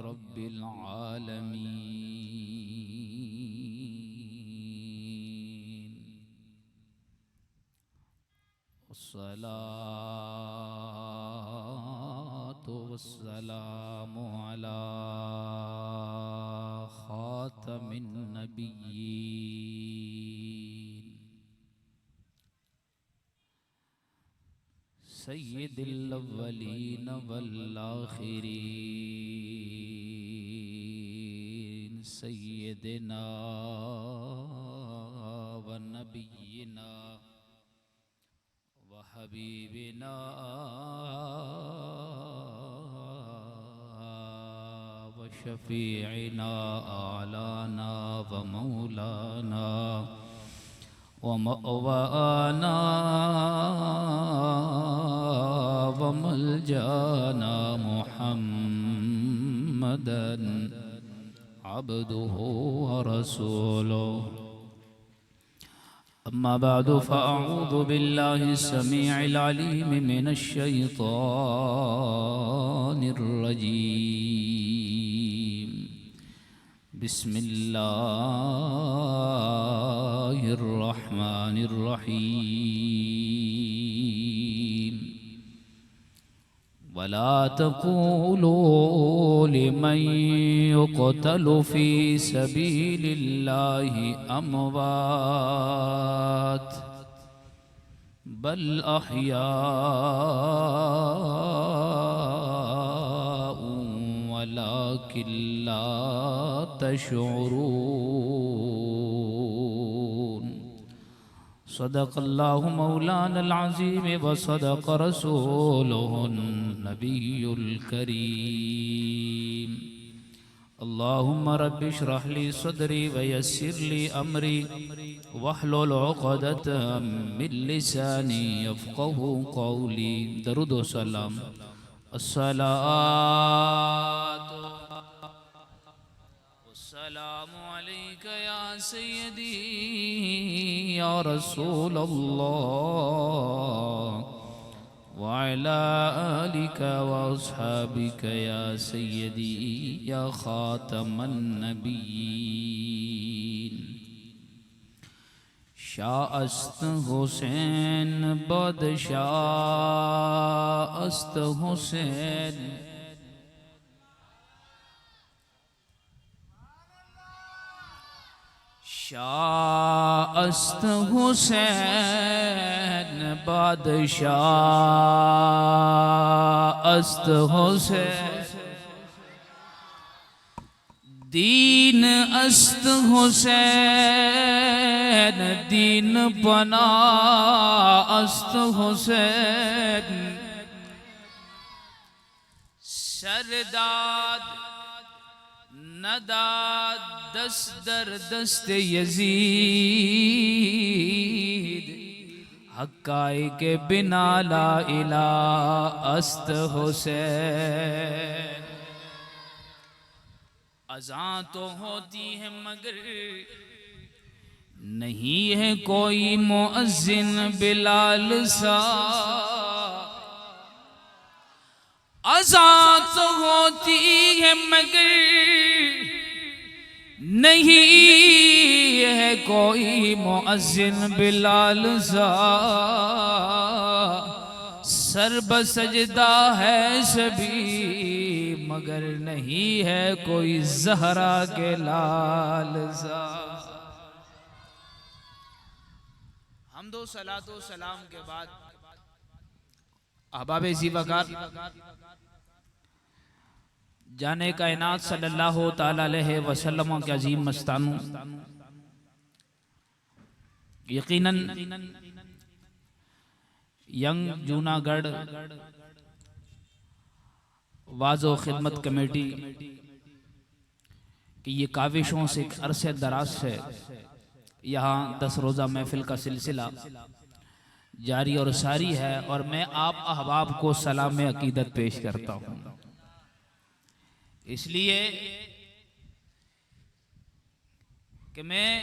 रब्बिल आलमीन। वस्सलातु वस्सलामु अला खातमिन नबिय्यीन सय्यिदिल अव्वलीन वल आखिरीन सय्यिदिना व नबिय्यिना व हबीबिना व शफीइना आलाना व मौलाना व मअवाना व मलजाना मुहम्मदन अब्दुहु व रसूलुहु। अम्मा बादु फ़अऊज़ु बिल्लाहि समीइल अलीम मिनश शैतानिर रजीम। बिस्मिल्लाहिर रहमानिर रहीम। वला तक़ूलू लिमन युक़तलु फ़ी सबीलिल्लाहि अमवात बल अहयाउ वलाकिन ला तशऊरून। सदक़ल्लाहु मौलानल अज़ीम व सदक़ रसूलुहुन नबियुल करीम। अल्लाहुम्मा रब्बि इश्रह ली सदरी व यस्सिर ली अमरी वहलुल उक़दतम मिन लिसानी यफ़क़हू क़ौली। दरूद व सलाम। अस्सलातु वस्सलामु अलैका या सय्यदी या रसूल अल्लाह व अला आलिका व अस्हाबिका या सय्यदी या खातमन नबिय्यीन। शाअस्त हुसैन बदशाअस्त हुसैन शाअस्त हुसैन बादशाअस्त हुसैन दीन अस्त हुसैन दीन बना अस्त हुसैन। सरदाद नदाद दस्तर दस्त यजीद हक्काए के बिना ला इला अस्त हुसैन। अज़ां तो होती है मगर नहीं है कोई मुअज्जिन बिलाल सा। अज़ां तो होती है मगर नहीं है कोई मुअज्जिन बिलाल सा। सर बसजदा है सभी मगर नहीं है कोई ज़हरा के लाल सा। हम्दो सलातो सलाम के बाद अहबाब ज़ीवकार जाने कायनात सल्लल्लाहु ताला अलैहि वसल्लम के अजीम मस्तानू यकीनन यंग जूनागढ़ वाज़ो खिदमत कमेटी की ये काविशों से एक अरसे दराज से यहाँ 10 रोज़ा महफिल का सिलसिला जारी और सारी है और मैं आप अहबाब को सलाम अकीदत पेश करता हूँ। इसलिए कि मैं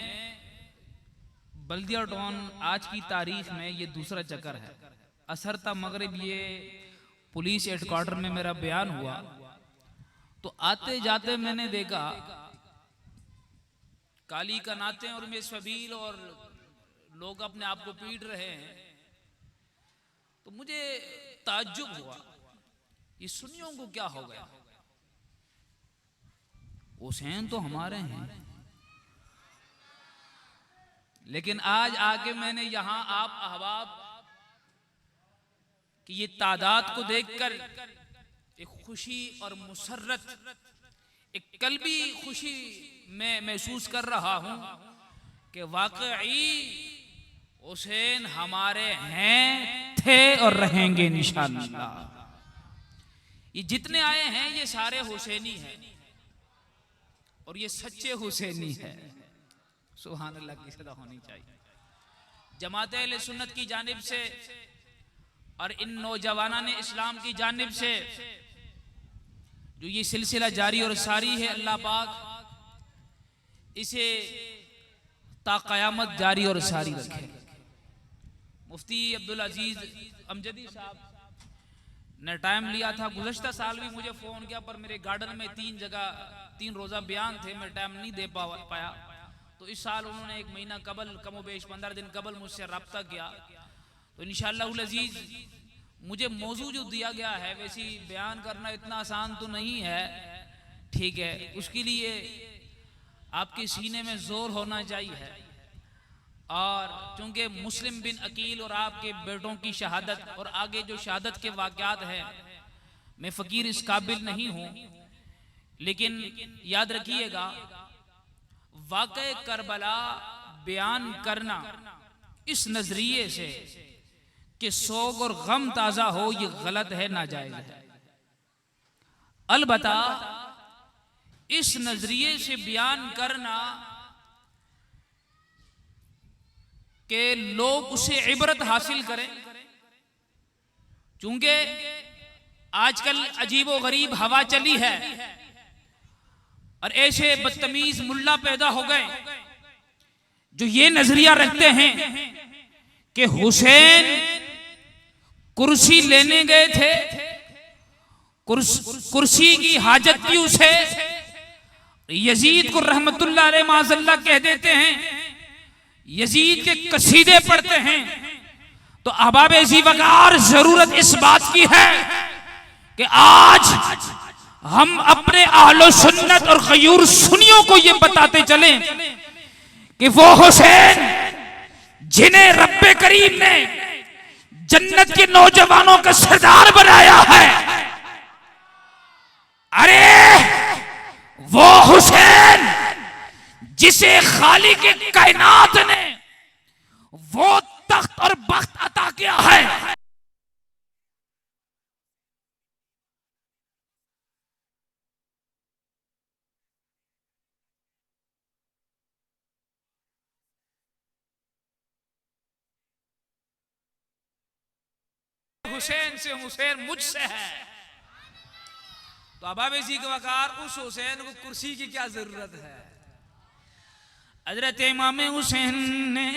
बल्दिया टाउन आज की तारीख में ये दूसरा चक्कर है। असर ता मगरिब ये पुलिस हेडक्वार्टर में मेरा बयान हुआ तो आते जाते मैंने देखा काली का नाते और में सबील और लोग अपने आप को पीट रहे हैं। तो मुझे ताज्जुब हुआ, ये सुन्नियों को क्या हो गया? हुसैन तो हमारे हैं, लेकिन आज आके मैंने यहां आप अहबाब की ये तादाद को देखकर एक खुशी और मुसर्रत, एक कल्बी खुशी मैं महसूस कर रहा हूं कि वाकई हुसैन हमारे हैं, थे और रहेंगे इंशाअल्लाह। ये जितने आए हैं ये सारे हुसैनी हैं और ये सच्चे हुसैनी है। सुभान अल्लाह की सदा होनी चाहिए। जमात अहले सुन्नत की जानिब से और इन नौजवानों ने इस्लाम की जानिब से जो ये सिलसिला जारी और सारी है, अल्लाह पाक इसे ता क़यामत जारी और सारी रखे। मुफ्ती अब्दुल अजीज अमजदी साहब ने टाइम लिया था, गुज़श्ता साल भी मुझे फ़ोन किया, पर मेरे गार्डन में 3 रोज़ा बयान थे, मैं टाइम नहीं दे पाया। तो इस साल उन्होंने 1 महीना कबल, कमोबेश 15 दिन कबल मुझसे रब्ता किया। तो इंशाअल्लाह अज़ीज़ मुझे मौजू जो दिया गया है, वैसी बयान करना इतना आसान तो नहीं है, ठीक है, उसके लिए आपके सीने में ज़ोर होना चाहिए। और चूंकि मुस्लिम बिन अकील और आपके बेटों की शहादत और आगे जो शहादत के वाक़यात हैं, मैं फ़कीर इस काबिल नहीं हूँ, लेकिन याद रखिएगा वाक़े करबला बयान करना इस नजरिए से कि सोग और गम ताज़ा हो, ये गलत है, नाजायज़ है। अलबत्ता इस नजरिए से बयान करना कि लोग उसे इबरत हासिल करें, चूंकि आजकल अजीबो गरीब हवा चली है और ऐसे बदतमीज मुल्ला पैदा हो गए जो ये नजरिया रखते हैं कि हुसैन कुर्सी लेने गए थे, कुर्सी की हाजत की उसे, यजीद को रहमतुल्लाह अलैह माज़ल्लाह कह देते हैं, यजीद के कसीदे पढ़ते हैं। तो अहबाब ज़ीवकार जरूरत इस बात की है कि आज हम अपने अहले सुन्नत और गयूर सुन्नियों को ये बताते चलें कि वो हुसैन जिन्हें रब्बे करीम ने जन्नत के नौजवानों का सरदार बनाया है, अरे वो हुसैन जिसे खालिक के कायनात ने वो तख्त और बख्त अता किया है, हुसैन से हुसैन मुझसे है। तो अहबाब ज़ीवकार उस हुसैन को कुर्सी की क्या जरूरत है? हजरत इमाम हुसैन ने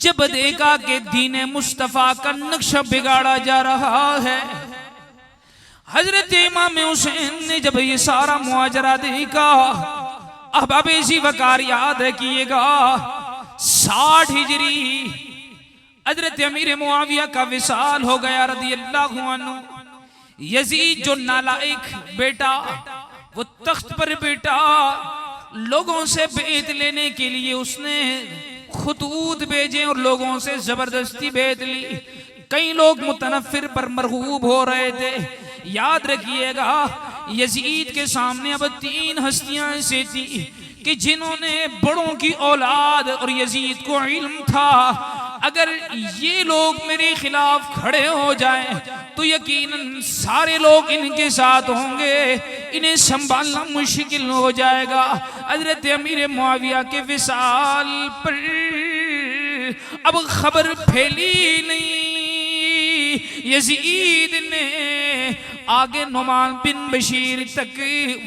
जब देखा कि दीन मुस्तफा का नक्शा बिगाड़ा जा रहा है, हजरत इमाम हुसैन ने जब ये सारा मुआजरा देखा, अहबाब ज़ीवकार याद रखिएगा 60 हिजरी हजरत अमीर मुआविया का विसाल हो गया रज़ियल्लाहु अन्हु। यजीद जो नालायक बेटा, वो तख्त पर बेटा, लोगों से बेत लेने के लिए उसने खुतूत भेजे और लोगों से जबरदस्ती बेत ली। कई लोग मुतनफिर पर मरगूब हो रहे थे। याद रखिएगा यजीद के सामने अब 3 हस्तियां ऐसी थी कि जिन्होंने बड़ों की औलाद, और यजीद को इल्म था अगर ये लोग मेरे खिलाफ खड़े हो जाएं तो यकीनन सारे लोग इनके साथ होंगे, इन्हें संभालना मुश्किल हो जाएगा। हजरत अमीर मुआविया के विसाल पर अब खबर फैली नहीं। यजीद ने आगे नुमान बिन बशीर तक,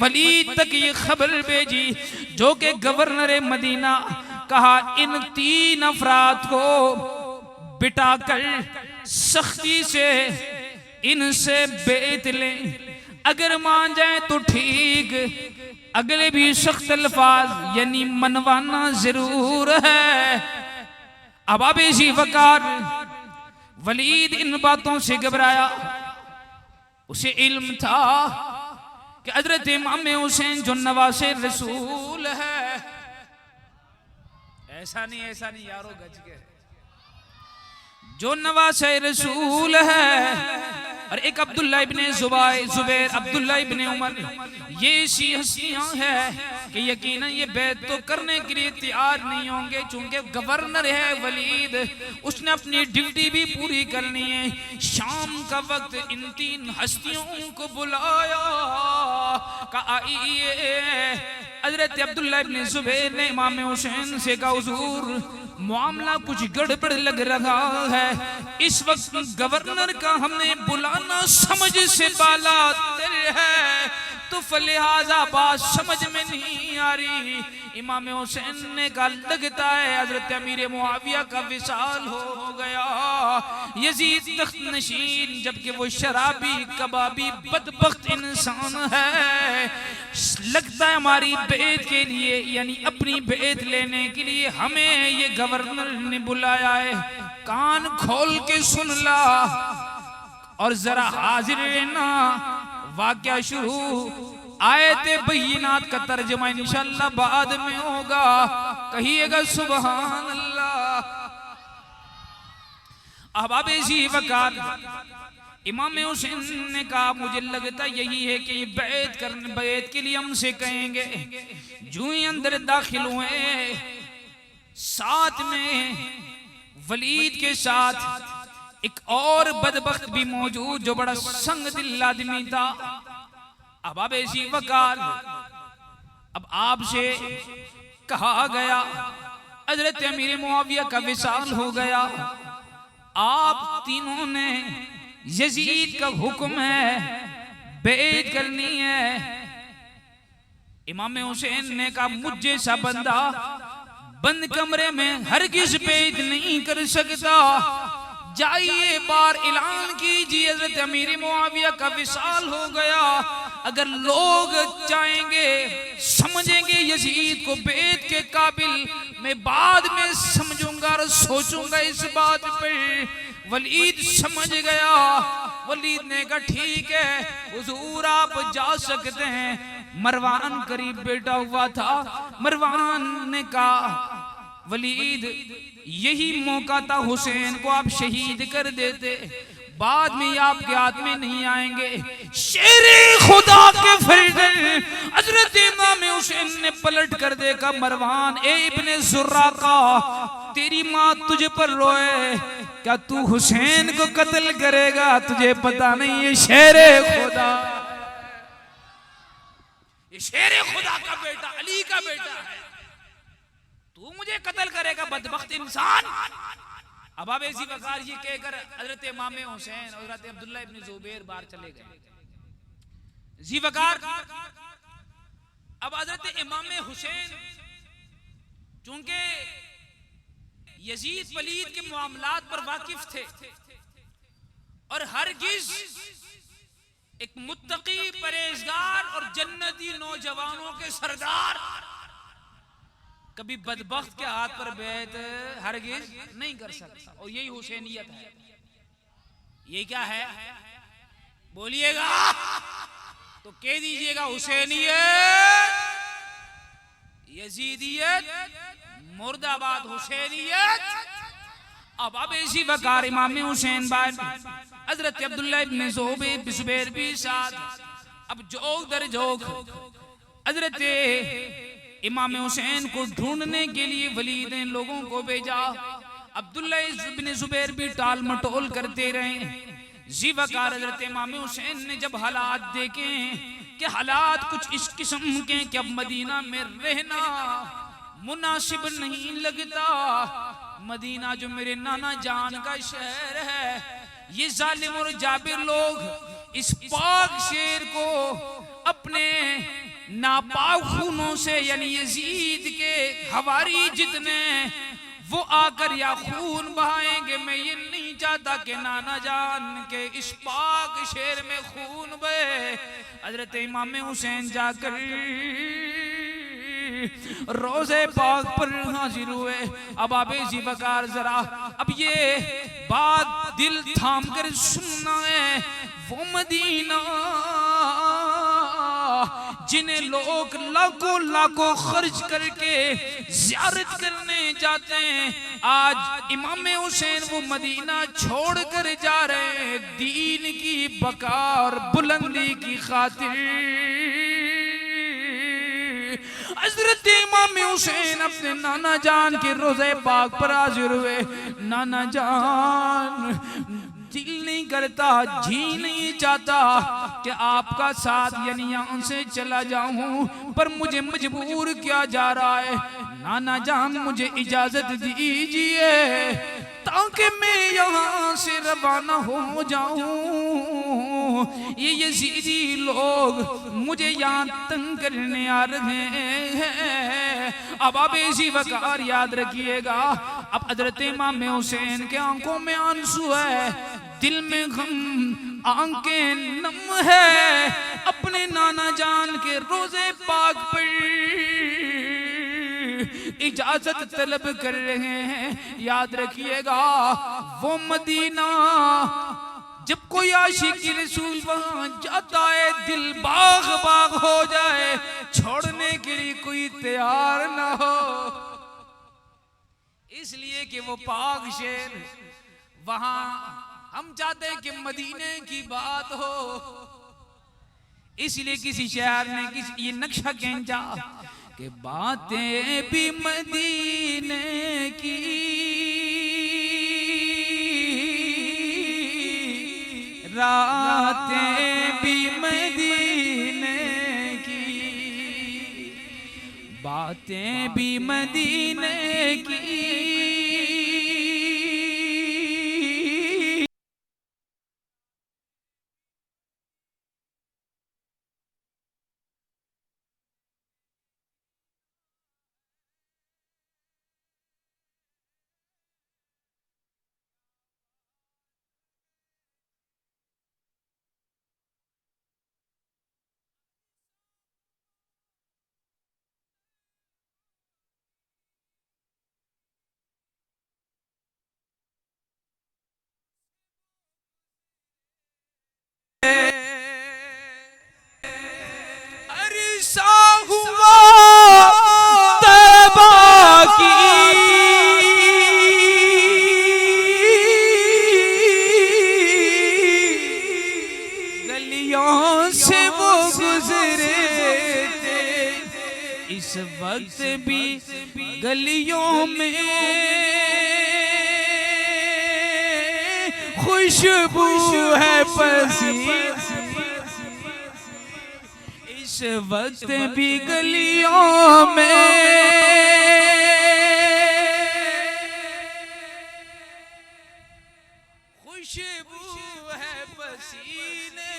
वलीद तक ये खबर भेजी जो कि गवर्नर मदीना, कहा इन 3 अफराद को बिठाकर सख्ती से इनसे बेत लें। अगर मान जाए तो ठीक, अगले भी सख्त अल्फाज यानी मनवाना जरूर है। अब अबी वकार वलीद इन बातों से घबराया। उसे इल्म था कि हजरत इमाम हुसैन जो नवासे रसूल है, ऐसा नहीं यारो गज के, जो नवासे रसूल है, और एक अब्दुल्ला इब्ने जुबैर, अब्दुल्ला इब्ने उमर, ये ऐसी हस्तियां हैं कि यकीनन ये बैत तो करने के लिए तैयार नहीं होंगे। चूंकि गवर्नर है वलीद, उसने अपनी ड्यूटी भी पूरी करनी है। शाम का वक्त इन तीन हस्तियों को बुलाया, कहा आइए। हजरत अब्दुल्ला इब्ने जुबैर ने इमाम हुसैन से कहा, हुजूर मामला कुछ गड़बड़ लग रहा है, इस वक्त गवर्नर का हमने बुलाना समझ से बाला तर है, तो फलिहाजा बात समझ में नहीं आ रही। इमाम हुसैन ने कहा, लगता है हजरत अमीर मुआविया का विसाल हो गया। यजीद तख्त नशीन, जबकि वो शराबी कबाबी बदबख्त इंसान है, लगता है हमारी बेत के लिए यानी अपनी बेत लेने के लिए हमें ये गवर्नर ने बुलाया है। कान खोल के सुन ला और जरा हाजिर रहना। वाक़या शुरू, आयते बय्यिनात का तर्जुमा इंशाअल्लाह बाद में होगा, कहिएगा सुभान अल्लाह। अहबाब जी वकार इमाम हुसैन ने कहा, मुझे लगता यही है कि बैत के लिए हमसे कहेंगे। जो ही अंदर दाखिल हुए, साथ में वलीद के साथ एक और बदबख्त भी मौजूद जो बड़ा संग दिल आदमी था। अब ऐसी वकार, अब आपसे कहा गया हजरत अमीर मुआविया का विसाल हो गया, आप तीनों ने यजीद का हुक्म है बैत करनी है। इमाम हुसैन ने कहा, मुझे सा बंदा बंद कमरे में हरगिज़ बैत नहीं कर सकता, जाइए बार ऐलान कीजिए हजरत अमीर मुआविया का विसाल हो गया। अगर लोग चाहेंगे, समझेंगे यजीद को बैत के काबिल, मैं बाद में समझूंगा और सोचूंगा इस बात पर। वलीद समझ गया। वलीद ने कहा, ठीक है हुजूर आप जा सकते हैं। मरवान करीब बैठा हुआ था। मरवान ने कहा, वलीद यही मौका था, हुसैन को आप शहीद कर देते, बाद में आपके हाथ में नहीं आएंगे। शेरे खुदा के फरिश्ते हजरत इमाम हुसैन ने पलट कर देखा, मरवान ए इब्ने जुर्राका, तेरी माँ तुझे पर रोए, क्या तू हुसैन को कत्ल करेगा? तुझे पता नहीं ये शेरे खुदा, ये शेरे खुदा का बेटा, अली का बेटा है, तू मुझे कत्ल करेगा बदबख्त इंसान। अब आप ऐसी वकार ये कहकर हजरत इमाम हुसैन और हजरत अब्दुल्ला इब्ने जुबैर बाहर चले गए। जी वकार, अब हजरत इमाम हुसैन चूंकि यजीद वलीद के मामलात पर वाकिफ थे और हरगिज एक मुत्तकी परहेजगार और जन्नती नौजवानों के सरदार कभी बदबख्त के हाथ पर बैत हरगिज नहीं कर सकता। और यही हुसैनियत है। ये क्या है बोलिएगा तो कह दीजिएगा, हुसैनियत, यजीदियत, मुर्दाबाद हुसैनियत। अब ऐसी वकार इमाम हुसैन बाद हजरत अब्दुल्ला इब्ने जुबैर भी साथ, अब जोक दर जोक हजरत इमाम हुसैन को ढूंढने के लिए वलीद ने लोगों को भेजा। अब्दुल्ला इब्ने जुबैर भी टाल मटोल करते रहे। जी वकार हजरत इमाम हुसैन ने जब हालात देखे कि हालात कुछ इस किस्म के कि अब मदीना में रहना मुनासिब नहीं लगता, मदीना जो मेरे नाना जान का शहर है, ये जालिम और जाबिर लोग इस पाक शेर को अपने नापाक खूनों से यानी यजीद के हवारी जितने वो आकर या खून बहाएंगे, मैं ये नहीं नहीं चाहता कि नाना जान के इस पाक शेर में खून बहे। हजरत इमाम हुसैन जाकर रोजे पाक पर हाजिर हुए। अब आबे जी वकार जरा अब ये बात दिल थाम कर सुनना है। वो मदीना जिन्हें लोग लाखों लाखों खर्च करके ज़ियारत करने जाते हैं, आज इमाम हुसैन वो मदीना छोड़ कर जा रहे हैं दीन की बका और बुलंदी की खातिर। हज़रत इमाम हुसैन अपने नाना जान के रोज़े पाक पर हाजिर हुए। नाना जान दिल नहीं करता, जी नहीं चाहता कि आपका साथ यानी यहाँ से चला जाऊं, पर मुझे मजबूर किया जा रहा है। नाना जान मुझे इजाजत दीजिए ताकि मैं यहाँ से रवाना हो जाऊं। ये यजीदी लोग मुझे यहाँ तंग करने आ रहे हैं। अब आप ऐसी वकार याद रखिएगा। अब हज़रत इमाम हुसैन के आंखों में आंसू है, दिल में गम, आंखें नम है। अपने नाना जान के रोजे पाक पर इजाजत तलब कर रहे हैं। याद रखिएगा वो मदीना जब कोई आशिक रसूल वहां जाता है दिल बाग बाग हो जाए, छोड़ने के लिए कोई तैयार ना हो, इसलिए कि वो पाक शेर वहां हम चाहते हैं कि मदीने की बात हो। इसलिए किसी शायर ने किसी ये नक्शा खींचा कि बातें भी मदीने की, रातें भी मदीने की, बातें भी मदीने की। इस वक्त भी गलियों में खुशबू है पसीने, इस वक्त भी गलियों में खुशबू है पसीने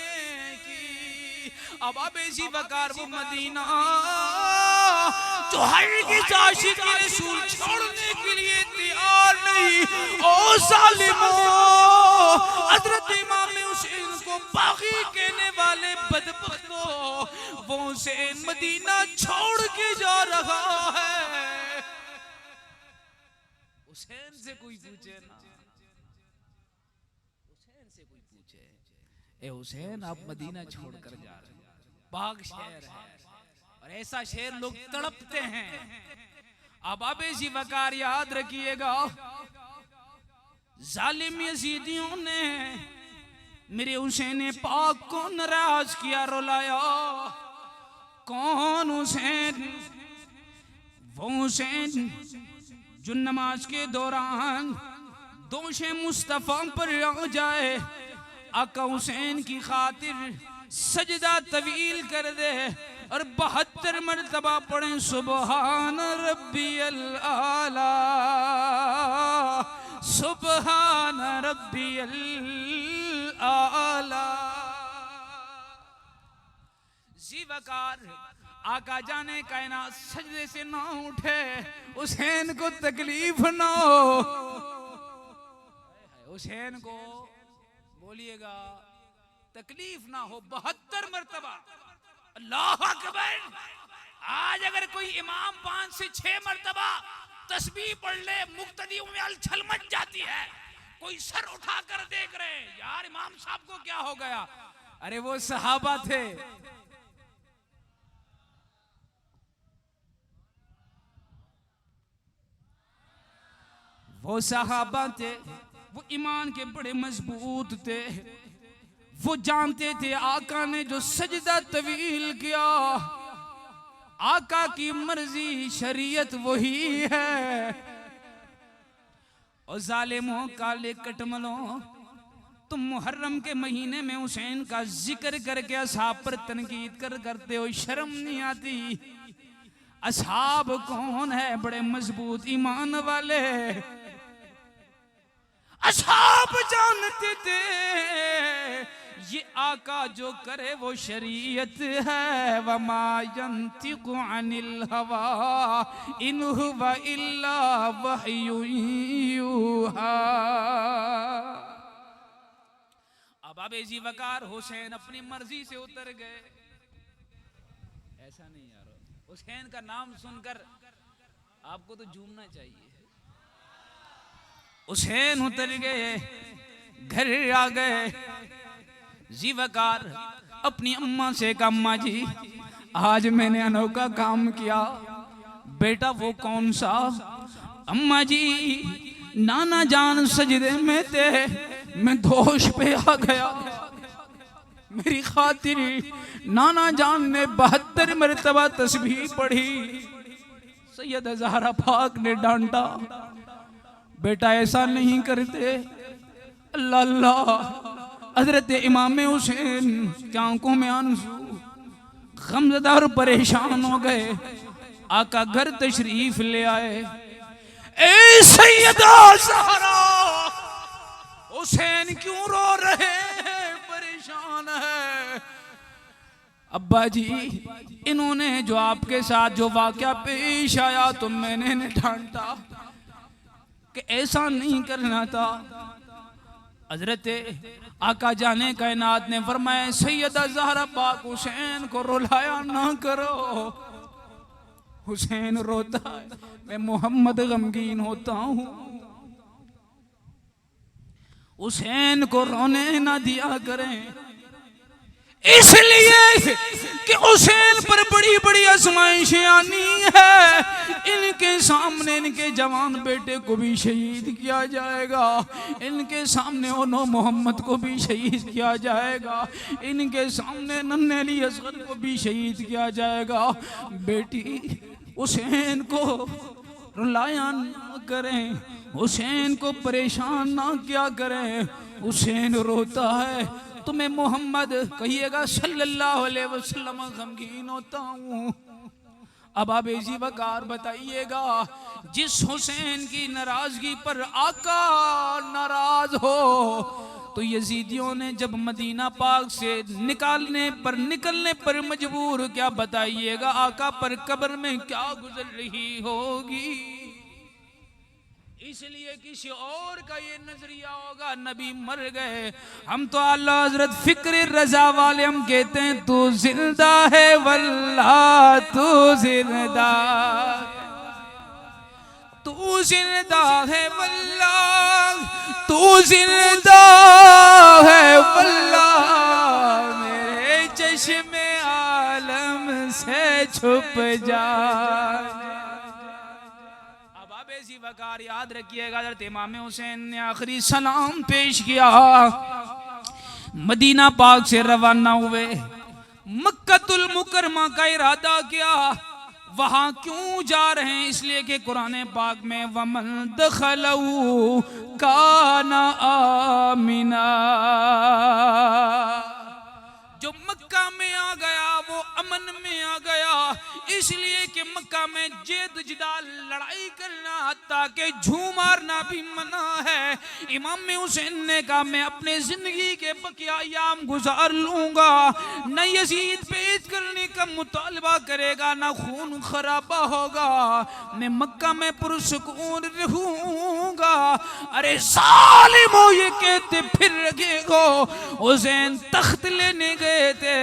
की। अब बेसी वकार वो मदीना जो हर किसी आशिक के रसूल छोड़ने के लिए तैयार नहीं। ओ सालिमो, हज़रत इमाम हुसैन को बागी कहने वाले बदबख्तों, वो हुसैन मदीना छोड़ के जा रहा है। हुसैन से कोई पूछे ना, हुसैन से कोई पूछे, ए हुसैन आप मदीना छोड़कर जा रहे हैं, बाग शहर है और ऐसा शेर लोग तड़पते हैं। अब अबेसी वकार याद रखिएगा, जालिम यजीदियों ने मेरे हुसैन पाक को नाराज किया, रुलाया। कौन हुसैन? वो हुसैन जो नमाज के दौरान दोषे मुस्तफा पर आ जाए, आका हुसैन की खातिर सजदा तवील कर दे और 72 मरतबा पढ़े सुबहान रब्बियल आला, सुबहान रब्बियल आला। जीवकार आका जाने कायनात सजदे से ना उठे, हुसैन को तकलीफ ना हो। हुसैन को बोलिएगा तकलीफ ना हो 72 मरतबा अल्लाह अकबर। आज अगर कोई इमाम 5 से 6 मरतबा तस्बीह पढ़ ले मुक्तदियों में अलछल मच जाती है। कोई सर उठाकर देख रहे हैं यार इमाम साहब को क्या हो गया। अरे वो सहाबा थे, वो सहाबा थे, वो ईमान के बड़े मजबूत थे। वो जानते थे आका ने जो सजदा तवील किया, आका की मर्जी शरीयत वही है। और जालिमों काले कटमलों, तुम मुहर्रम के महीने में हुसैन का जिक्र करके असहाब पर तनकीद करते हो, शर्म नहीं आती। असहाब कौन है? बड़े मजबूत ईमान वाले। असहाब जानते थे ये आका जो करे वो शरीयत है। वमा यंतिकु अनिल हवा इन हुवा इल्ला वह्यु यूहा। अब अबेजी वकार हुसैन अपनी मर्जी से उतर गए। ऐसा नहीं यार, हुसैन का नाम सुनकर आपको तो झूमना चाहिए। हुसैन उतर गए, घर आ गए। जीवकार अपनी अम्मा से कहा अम्मा जी आज मैंने अनोखा काम किया। बेटा वो कौन सा? अम्मा जी नाना जान सजदे में थे, मैं दोष पे आ गया। मेरी खातिर नाना जान ने 72 मरतबा तस्बीह पढ़ी। सैयद ज़हरा पाक ने डांटा, बेटा ऐसा नहीं करते। अल्लाह अल्लाह। हजरत इमाम हुसैन की आंखों में आंसू, गमज़दा और परेशान हो गए। आका घर तशरीफ ले आए। ए सैयदा ज़हरा, हुसैन क्यों रो रहे हैं? परेशान है। अब्बा जी इन्होंने जो आपके साथ जो वाकया पेश आया तो मैंने डांटा कि ऐसा नहीं करना था। हजरत आका जाने कायनात ने फरमाया सैयदा ज़हरा पाक हुसैन को रुलाया ना करो। हुसैन रोता है, मैं मोहम्मद गमगीन होता हूँ। हुसैन को रोने ना दिया करें, इसलिए कि हुसैन पर बड़ी बड़ी आजमाइशें आनी है। इनके सामने इनके जवान बेटे को भी शहीद किया जाएगा, इनके सामने ओनो मोहम्मद को भी शहीद किया जाएगा, इनके सामने नन्हे अली असगर को भी शहीद किया जाएगा। बेटी हुसैन को रुलाया ना करें, हुसैन को परेशान ना क्या करें। हुसैन रोता है, तुम्हें मोहम्मद कहिएगा सल्लल्लाहु अलैहि वसल्लम गमगीन होता हूँ। अब आप इसी वकार बताइएगा, जिस हुसैन की नाराजगी पर आका नाराज हो तो यजीदियों ने जब मदीना पाक से निकलने पर मजबूर, क्या बताइएगा आका पर कब्र में क्या गुजर रही होगी। इसलिए किसी और का ये नजरिया होगा नबी मर गए, हम तो आला हजरत फिक्र रजा वाले हम कहते हैं तू जिंदा है वल्लाह तू जिंदा, तू जिंदा है वल्लाह तू जिंदा है वल्लाह, मेरे चश्मे आलम से छुप जा। वकार याद रखिएगा, हज़रत इमाम हुसैन ने आखिरी सलाम पेश किया, मदीना पाक से रवाना हुए, मक्कतुल मुकरमा का इरादा किया। वहां क्यों जा रहे हैं? इसलिए कि कुरान पाक में वमन दखलहू काना आमिना, जो मक्का में आ गया वो अमन में आ गया। इसलिए कि मक्का में जेद जिदाल लड़ाई करना हत्ता के झूम मारना भी मना है। इमाम हुसैन ने कहा मैं अपने जिंदगी के बकिया याम गुजार लूंगा, न यजीद पे ईद करने का मुतालबा करेगा, ना खून खराबा होगा, मैं मक्का में पुरसुकून रहूंगा। अरे जालिमो ये कहते फिर लगे गो, हुसैन तख्त लेने गए थे,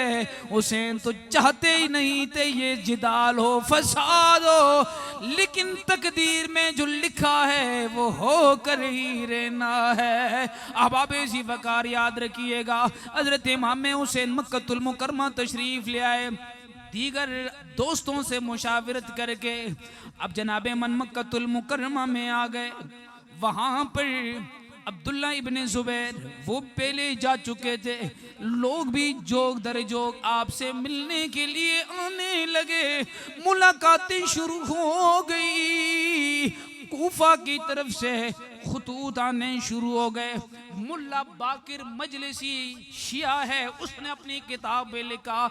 हुसैन तो चाहते ही नहीं थे ये जिदाल हो, फसाद हो, लेकिन तकदीर में जो लिखा है वो हो कर ही रहना है। अहबाब ज़ी वक़ार याद रखिएगा, हज़रत इमाम हुसैन मक्कतुल मुकर्रमा तशरीफ ले आए, दीगर दोस्तों से मुशावरत करके अब जनाब मन मक्कतुल मुकर्रमा में आ गए। वहाँ पर अब्दुल्ला इब्ने ज़ुबैर वो पहले जा चुके थे, लोग भी जोग दर जोग आपसे मिलने के लिए आने लगे, मुलाकातें शुरू हो गई, कूफा की तरफ से खुतूत आने शुरू हो गए। मुल्ला बाकिर मजलिसी शिया है, उसने अपनी किताब में लिखा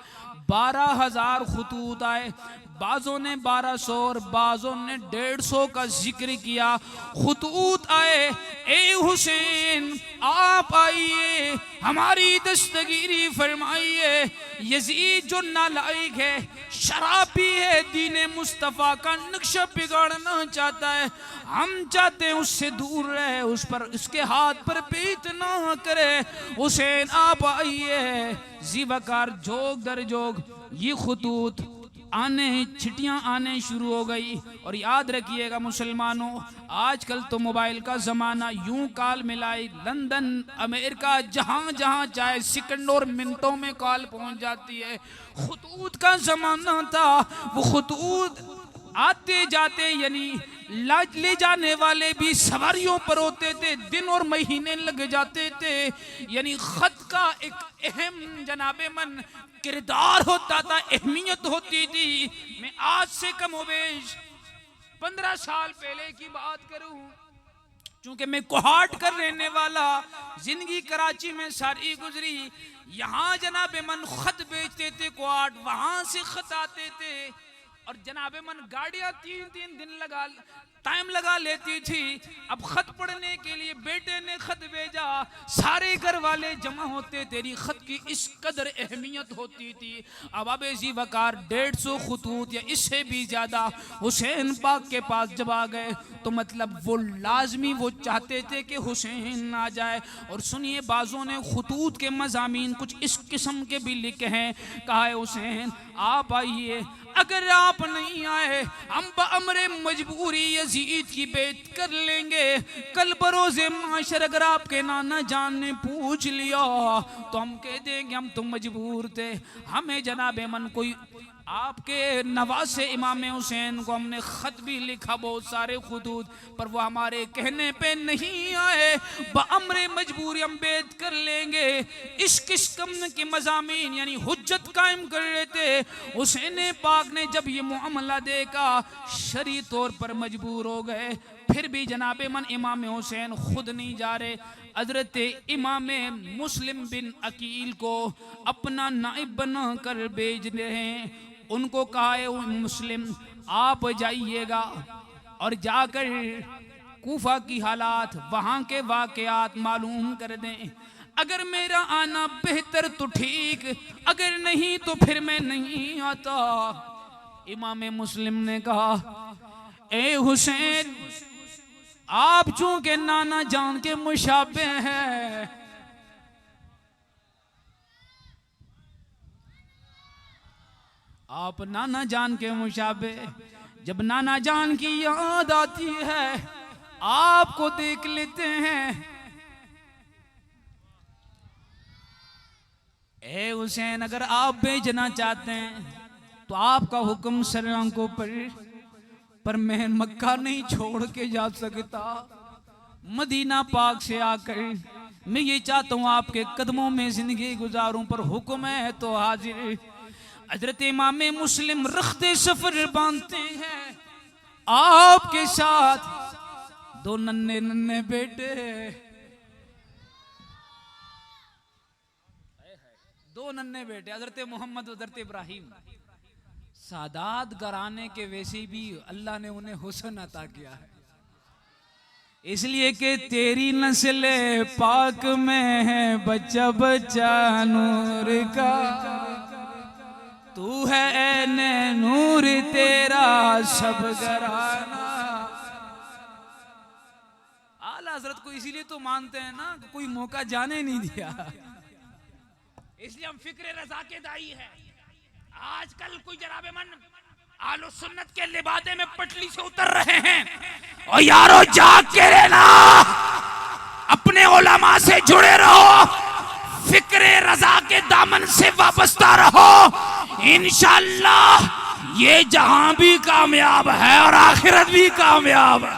12,000 खुतूत आए, बाज़ों ने 1200 और बाज़ों ने 150 का जिक्र किया। खुतूत आए, ए हुसैन आप आइए, हमारी दस्तगीरी फरमाइए, यजीद जो नालायक है, शराबी है, दीन मुस्तफ़ा का नक्शा बिगाड़ना चाहता है, हम चाहते हैं उससे दूर रहे, उस पर उसके हाथ पर पीत ना करे। हुसैन आप आइए। ज़ी वक़ार जोग दर जोग ये खुतूत आने, चिट्ठियाँ आने शुरू हो गई। और याद रखिएगा मुसलमानों, आजकल तो मोबाइल का ज़माना, यूं कॉल मिलाई, लंदन अमेरिका जहाँ जहाँ चाहे सेकंडों और मिनटों में कॉल पहुँच जाती है। खुतूत का ज़माना था, वो खुतूत आते जाते यानी ले जाने वाले भी सवारियों पर होते थे, दिन और महीने लग जाते थे, यानी खत का एक अहम जनाबे मन किरदार होता था, अहमियत होती थी। मैं आज से कम होवेश 15 साल पहले की बात करूं, चूंकि मैं कोहाट कर रहने वाला, जिंदगी कराची में सारी गुजरी, यहाँ जनाबे मन खत बेचते थे कोहाट, वहां से खत आते थे और जनाबे मन गाड़ियां 3-3 दिन टाइम लगा लेती थी। अब खत पढ़ने के लिए बेटे ने खत भेजा, सारे घर वाले जमा होते, तेरी खत की इस कदर अहमियत होती थी। अब ज़ी वक़ार 150 खुतूत या इससे भी ज़्यादा हुसैन पाक के पास जब आ गए, तो मतलब वो लाजमी वो चाहते थे कि हुसैन आ जाए। और सुनिए, बाज़ों ने खुतूत के मज़ामीन कुछ इस किस्म के भी लिखे हैं, कहा है हुसैन आप आइए, अगर आप नहीं आए हम बअमरे मजबूरी यजीद की बेत कर लेंगे, कल बरोज़े माशर अगर आपके नाना जान ने पूछ लिया तो हम कह देंगे हम तो मजबूर थे, हमें जनाबे मन कोई आपके नवासे इमाम हुसैन को हमने ख़त भी लिखा, बहुत सारे खुतूत, पर वो हमारे कहने पे नहीं आए, बअमरे मजबूरी हम बेत कर लेंगे। इस किस्म के मज़ामीन यानी हुज्जत कायम कर रहे थे। हुसैन पाक ने जब ये मामला देखा, शरई तौर पर मजबूर हो गए, फिर भी जनाबे मन इमाम हुसैन खुद नहीं जा रहे, हज़रत इमाम मुस्लिम बिन अकील को अपना नाइब बना कर भेज रहे हैं। उनको कहा है मुस्लिम आप जाइएगा और जाकर कूफा की हालात, वहाँ के वाक़यात मालूम कर दें, अगर मेरा आना बेहतर तो ठीक, अगर नहीं तो फिर मैं नहीं आता। इमाम मुस्लिम ने कहा, ए हुसैन आप चूंकि नाना जान के मुशाबे हैं, आप नाना जान के मुशाबे, जब नाना जान की याद आती है आपको देख लेते हैं। ए हुसैन अगर आप भेजना चाहते हैं तो आपका हुक्म सर आंखों पर मैं मक्का नहीं छोड़ के जा सकता। मदीना पाक से आकर मैं ये चाहता हूँ आपके कदमों में जिंदगी गुजारूं, पर हुक्म है तो हाजिर। हजरत इमाम मुस्लिम रख्ते सफर बांधते हैं, आपके साथ 2 नन्हे नन्हे बेटे, 2 नन्हे बेटे, हजरत मोहम्मद हजरत इब्राहिम, सादात घराने के वैसे भी अल्लाह ने उन्हें हुस्न अता किया है, इसलिए कि तेरी नस्ल पाक में है बच्चा बच्चा नूर का। तू है ऐने नूर तेरा सब घराना। आला हजरत को इसीलिए तो मानते हैं ना, कोई मौका जाने नहीं दिया, इसलिए हम फिक्र रजा के दाई है। आजकल कोई जनाबे मन आलो सुन्नत के लिबादे में पटली से उतर रहे हैं। और यारो जाग के रहना, अपने उलमा से जुड़े रहो, फिक्र रजा के दामन से वाबस्ता रहो। इंशाअल्लाह ये जहां भी कामयाब है और आखिरत भी कामयाब है।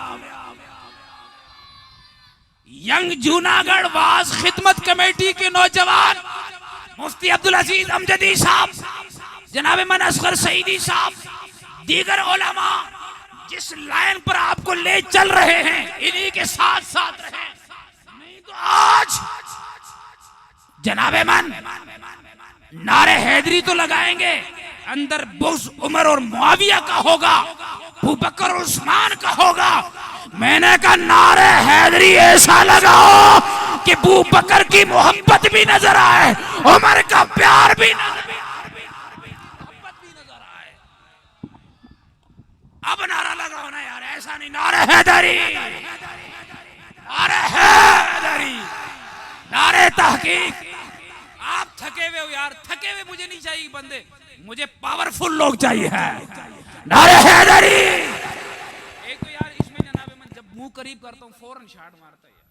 यंग जूनागढ़ वाज खिदमत कमेटी के नौजवान मुफ्ती अब्दुल अजीज अमजदी साहब, जनाब मन असगर सईदी साहब, दीगर उलमा जिस लाइन पर आपको ले चल रहे हैं, इन्हीं के साथ साथ रहे, नहीं तो आज जनाब मन नारे हैदरी तो लगाएंगे, अंदर बुग़्ज़ उमर और मुआविया का होगा, अबू बकर और उस्मान का होगा। मैंने कहा नारे हैदरी ऐसा लगाओ कि अबू बकर की मोहब्बत भी नजर आए, उमर का प्यार भी नजर आए। अब नारा लगाओ ना यार, ऐसा नहीं, नारे हैदरी, नारे हैदरी, नारे तहकीक। आप थके हुए हो यार, थके हुए मुझे नहीं चाहिए बंदे, मुझे पावरफुल लोग चाहिए है। नारे हैदरी। एक तो यार इसमें जनाबे मैं जब मुंह करीब करता हूँ फौरन शाट मारता है यार,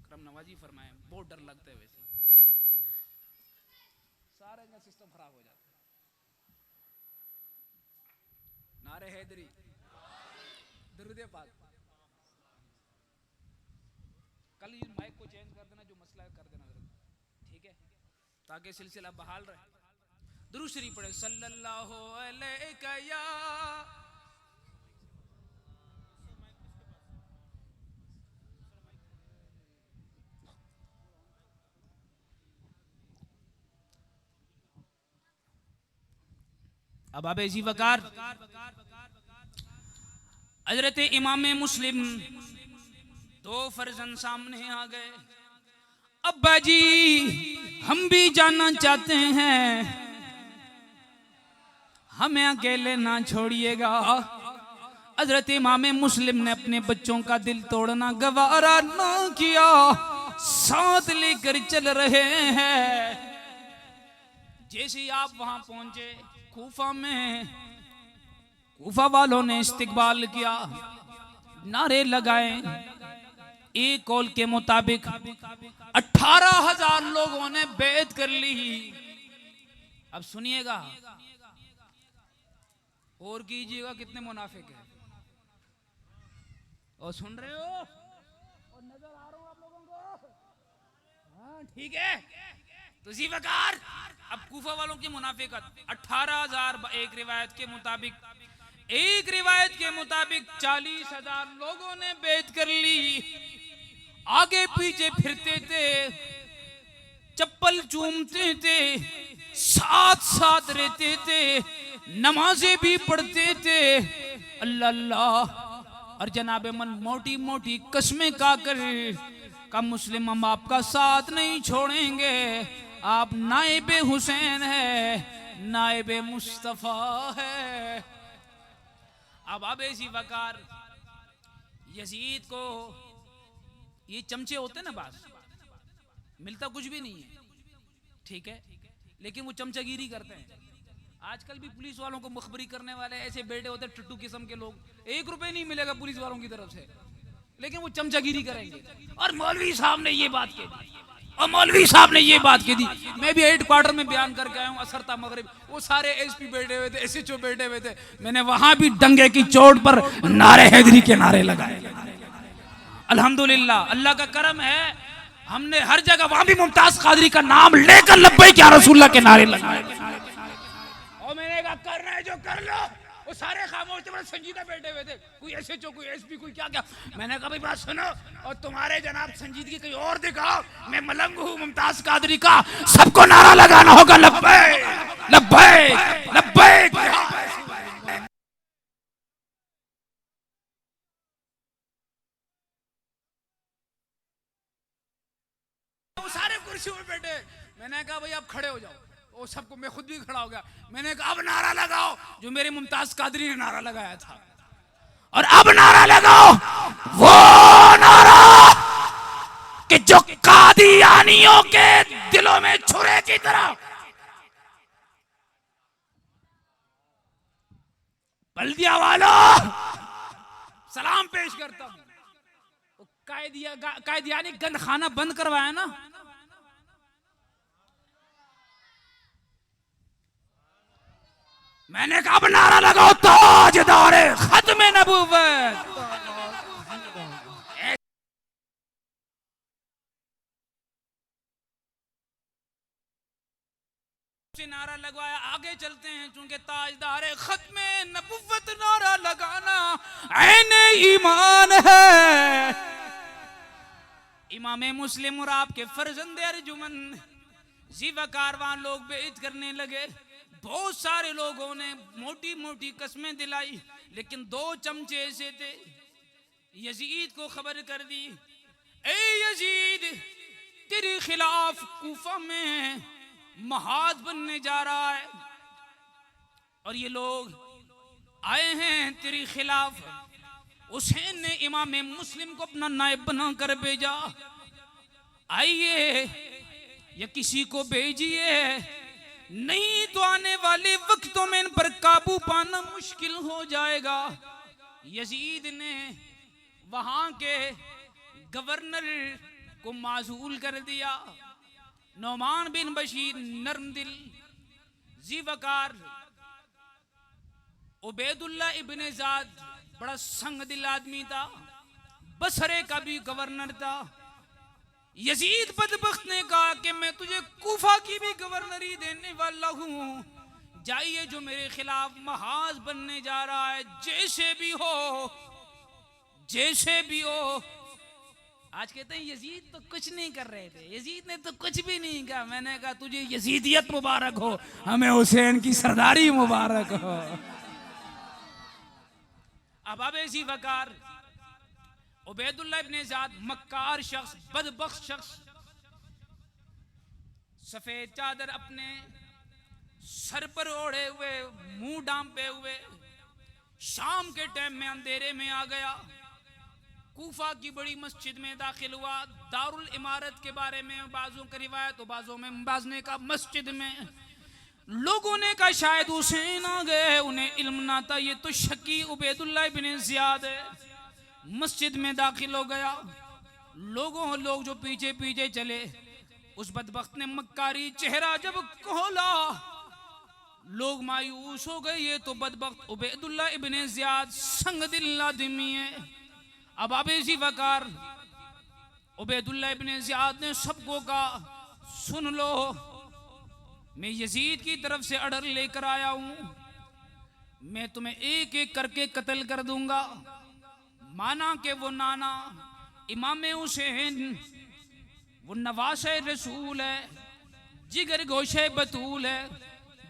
करम नवाजी फरमाए, बहुत डर लगता है, वैसे सारे का सिस्टम खराब हो जाता है। नारे हैदरी, दरूद पाक। कल ये माइक को चेंज कर देना, जो मसला है कर देना, ठीक है, ताकि सिलसिला बहाल रहे। दुरूद शरीफ पढ़े, सल्लल्लाहु अलैहि या अब आबे जी वकार हजरत इमाम मुस्लिम दो फर्जंद सामने आ गए। अब्बा जी हम भी जानना चाहते हैं, हमें अकेले ना छोड़िएगा। हजरत इमाम मुस्लिम ने अपने बच्चों का दिल तोड़ना गवारा ना किया, साथ लेकर चल रहे हैं। जैसे आप वहां पहुंचे कूफा में, कूफा वालों ने इस्तिकबाल किया, नारे लगाए। एक कौल के मुताबिक 18,000 लोगों ने बैत कर ली। अब सुनिएगा और कीजिएगा, कितने मुनाफिक हैं। और सुन रहे हो और नजर आ रहा हूं आप लोगों को, हाँ ठीक है। तो इसी प्रकार अब कूफा वालों की मुनाफिकत 18,000, एक रिवायत के मुताबिक, एक रिवायत के मुताबिक 40,000 लोगों ने बैत कर ली। आगे पीछे फिरते थे, चप्पल चूमते थे, साथ साथ रहते थे, नमाजें भी पढ़ते थे, अल्लाह अल्लाह। और जनाबे मन मोटी मोटी कस्में खाकर का मुस्लिम हम आपका साथ नहीं छोड़ेंगे, आप नाइबे हुसैन है, नाइबे मुस्तफा है। अब ऐसी वकार यजीद को ये चमचे होते ना, बास मिलता कुछ भी नहीं है, ठीक है, लेकिन वो चमचागिरी करते हैं। आजकल भी पुलिस वालों को मुखबरी करने वाले ऐसे बैठे होते टट्टू किस्म के लोग, 1 रुपए नहीं मिलेगा पुलिस वालों की तरफ से, लेकिन वो चमचागिरी करेंगे। और मौलवी साहब ने ये बात कह दी, और मौलवी साहब ने ये बात कह दी। मैं भी हेडक्वार्टर में बयान करके आया हूँ, असरता मगरिब, वो सारे एसपी बैठे हुए थे, एसएचओ बैठे हुए थे, मैंने वहां भी डंगे की चोट पर नारे हैदरी के नारे लगाए। अल्हम्दुलिल्लाह, अल्लाह का करम है, हमने हर जगह वहां भी मुमताज कादरी का नाम लेकर लब्बैक या रसूलुल्लाह के नारे लगाए। और मैंने कहा करना है जो कर लो। वो सारे खामोश थे, बड़े संजीदा बैठे हुए थे, कोई एसएचओ कोई एसपी कोई क्या क्या। मैंने कहा भाई बात सुनो, और तुम्हारे जनाब संजीदगी कहीं और दिखाओ, मैं मलंग हूँ मुमताज कादरी का, सबको नारा लगाना होगा लब्बैक लब्बैक लब्बैक। सारे कुर्सी में बैठे, मैंने कहा भाई आप खड़े हो जाओ। वो सबको, मैं खुद भी खड़ा हो गया। मैंने कहा अब नारा लगाओ जो मेरे मुमताज कादरी ने नारा लगाया था, और अब नारा लगाओ वो नारा कि जो कादियानियों के दिलों में छुरे की तरह। बल्दिया वालों, सलाम पेश करता हूं। कायदियानी गंद खाना बंद करवाया ना, मैंने कहा अब नारा लगाओ ताजदारे खत्म नबूवत। नारा लगवाया, आगे चलते हैं, चूंकि ताजदारे खत्म नबूवत नारा लगाना ऐन ईमान है। इमाम मुस्लिम और आपके फर्जंदे अर्जुमन जीवा कारवां लोग बेइज्जत करने लगे। बहुत सारे लोगों ने मोटी मोटी कस्में दिलाई, लेकिन 2 चमचे ऐसे थे, यजीद को खबर कर दी, ए यजीद तेरे खिलाफ कूफा में महाज बनने जा रहा है, और ये लोग आए हैं तेरे खिलाफ। हुसैन ने इमाम मुस्लिम को अपना नायब बना कर भेजा, आइए या किसी को भेजिए, नहीं तो आने वाले वक्तों में इन पर काबू पाना मुश्किल हो जाएगा। यजीद ने वहां के गवर्नर को माजूल कर दिया। नौमान बिन बशीर नरम दिल, जीवकार, उबैदुल्लाह इब्ने ज़ाद बड़ा संग दिल आदमी था, बसरे का भी गवर्नर था। यजीद बदबख्त ने कहा कि मैं तुझे कूफा की भी गवर्नरी देने वाला हूं, जाइए जो मेरे खिलाफ महाज बनने जा रहा है, जैसे भी हो, जैसे भी हो। आज कहते हैं यजीद तो कुछ नहीं कर रहे थे, यजीद ने तो कुछ भी नहीं कहा। मैंने कहा तुझे यजीदियत मुबारक हो, हमें हुसैन की सरदारी मुबारक हो। अब अबेसी वकार उबैदुल्लाह इब्ने ज़ाद मक्कार शख्स, बदबख्त शख्स, सफेद चादर अपने सर पर ओढ़े हुए, मुंह डांपे हुए, शाम के टाइम में अंधेरे में आ गया। कूफा की बड़ी मस्जिद में दाखिल हुआ। दारुल इमारत के बारे में बाजों की रिवायत, तो बाजों में बाजने का मस्जिद में लोगों ने कहा शायद हुसैन आ गए, उन्हें इल्म ना था, ये तो शकी उबैदुल्लाह इब्ने ज़ियाद है। मस्जिद में दाखिल हो गया। लोग जो पीछे पीछे चले, उस बदबख्त ने मक्कारी चेहरा जब खोला, लोग मायूस हो गए, ये तो बदबख्त उबैदुल्लाह इब्ने ज़ियाद संग दिल आदमी है। अब अबेसी वकार उबैदुल्लाह इब्ने ज़ियाद ने सबको कहा सुन लो, मैं यजीद की तरफ से ऑर्डर लेकर आया हूं, मैं तुम्हें एक एक करके कत्ल कर दूंगा। माना कि वो नाना इमाम हुसैन, वो नवासे रसूल है, जिगर गोशे बतूल है,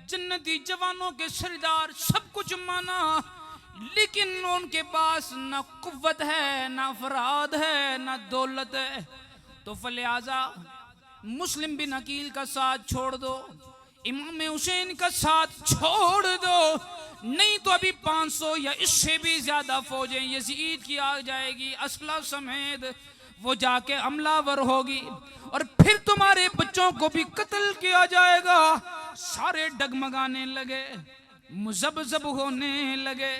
जन्नती जवानों के सरदार, सब कुछ माना, लेकिन उनके पास ना कुव्वत है, ना फराद है, ना दौलत है। तो फलिहाजा मुस्लिम बिन अकील का साथ छोड़ दो, इमाम हुसैन का साथ छोड़ दो, नहीं तो अभी 500 या इससे भी ज्यादा फौजें यजीद की आ जाएगी, असला समेत वो जाके हमलावर होगी, और फिर तुम्हारे बच्चों को भी कत्ल किया जाएगा। सारे डगमगाने लगे, मुजब्जब होने लगे।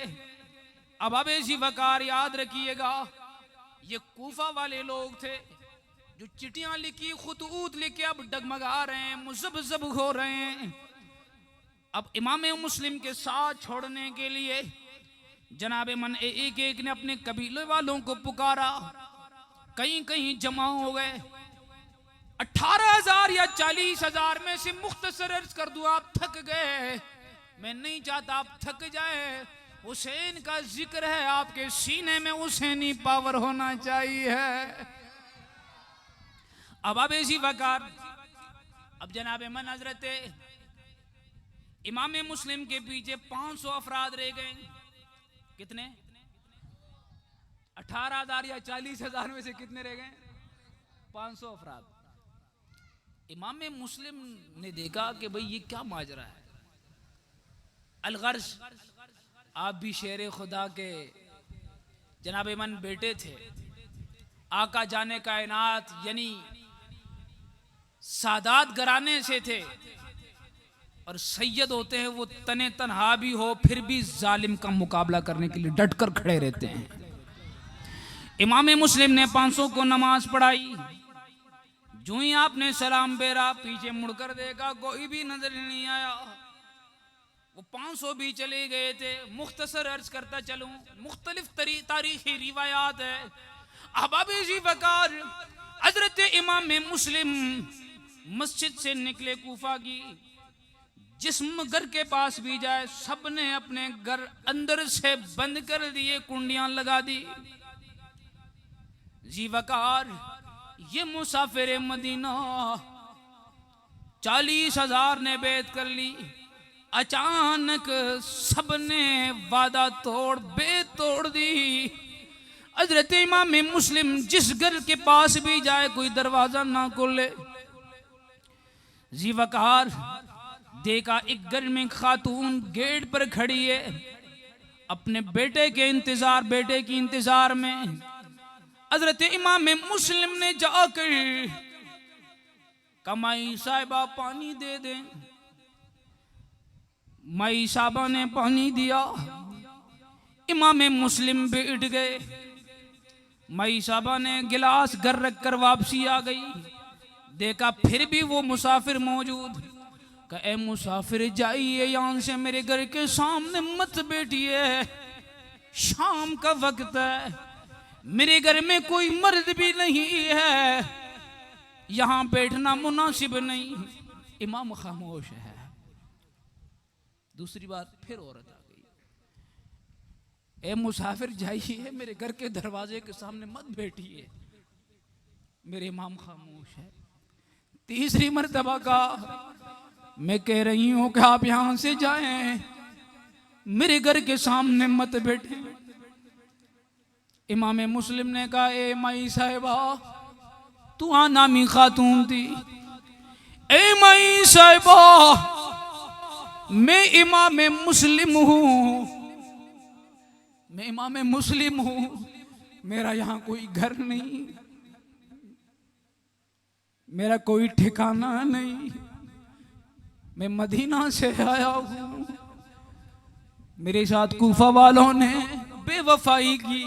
अब अबेसी वकार याद रखिएगा, ये कूफा वाले लोग थे जो चिट्ठियां लिखी, खुतूत लिखे, अब डगमगा रहे हैं, मुजब्जब हो रहे हैं। अब इमाम मुस्लिम के साथ छोड़ने के लिए जनाब मन एक एक ने अपने कबीले वालों को पुकारा, कहीं कहीं जमा हो गए। 18,000 या 40,000 में से मुख्तसर अर्ज कर दूं, आप थक गए, मैं नहीं चाहता आप थक जाए। हुसैन का जिक्र है, आपके सीने में हुसैनी पावर होना चाहिए। अब अबेसी वकार, अब जनाब मन हजरत इमाम मुस्लिम के पीछे 500 अफराद रह गए। कितने? 18,000 या 40,000 में से कितने रह गए? 500 अफराद। इमाम मुस्लिम ने देखा कि भाई ये क्या माजरा है। अलगर्श, आप भी शेर खुदा के जनाब इमान बेटे थे, आका जाने कायनात यानी सादात घराने से थे, और सैयद होते हैं वो तने तनहा भी हो फिर भी जालिम का मुकाबला करने के लिए डट कर खड़े रहते हैं। इमाम मुस्लिम ने 500 को नमाज पढ़ाई। जो ही आपने सलाम बेरा, पीछे मुड़कर देखा कोई भी नजर नहीं आया। वो 500 भी चले गए थे। मुख्तसर अर्ज करता चलूं, मुख्तलिफ तारीखी रिवायात है। अहबाब जी वकार हजरत इमाम मुस्लिम मस्जिद से निकले कूफा की, जिस घर के पास भी जाए सबने अपने घर अंदर से बंद कर दिए, कुंडियां लगा दी। जी वकार ये मुसाफिर मदीना 40,000 ने बैत कर ली। अचानक सबने वादा तोड़ बेत तोड़ दी। हजरत इमाम मुस्लिम जिस घर के पास भी जाए कोई दरवाजा ना खोले। जी वकार देखा एक घर में खातून गेट पर खड़ी है, अपने बेटे के इंतजार, बेटे की इंतजार में। हजरत इमाम मुस्लिम ने जाकर कमाई साहिबा पानी दे दे। माई साहबा ने पानी दिया। इमाम मुस्लिम बैठ गए। माई साहबा ने गिलास घर रख कर वापसी आ गई। देखा फिर भी वो मुसाफिर मौजूद। कहे मुसाफिर जाइए यहाँ से, मेरे घर के सामने मत बैठिए, शाम का वक्त है, मेरे घर में कोई मर्द भी नहीं है, यहाँ बैठना मुनासिब नहीं। इमाम खामोश है। दूसरी बार फिर औरत आ गई। ए मुसाफिर जाइए, मेरे घर के दरवाजे के सामने मत बैठिए, मेरे इमाम खामोश है। तीसरी मर्तबा का मैं कह रही हूं कि आप यहां से जाएं, मेरे घर के सामने मत बैठे। इमाम मुस्लिम ने कहा ए माई साहिबा, तू नामी खातून थी। ए माई साहिबा, मैं इमाम मुस्लिम हूं, मैं इमाम मुस्लिम हूं, मेरा यहां कोई घर नहीं, मेरा कोई ठिकाना नहीं, मैं मदीना से आया हूं। मेरे साथ कूफा वालों ने बेवफाई की।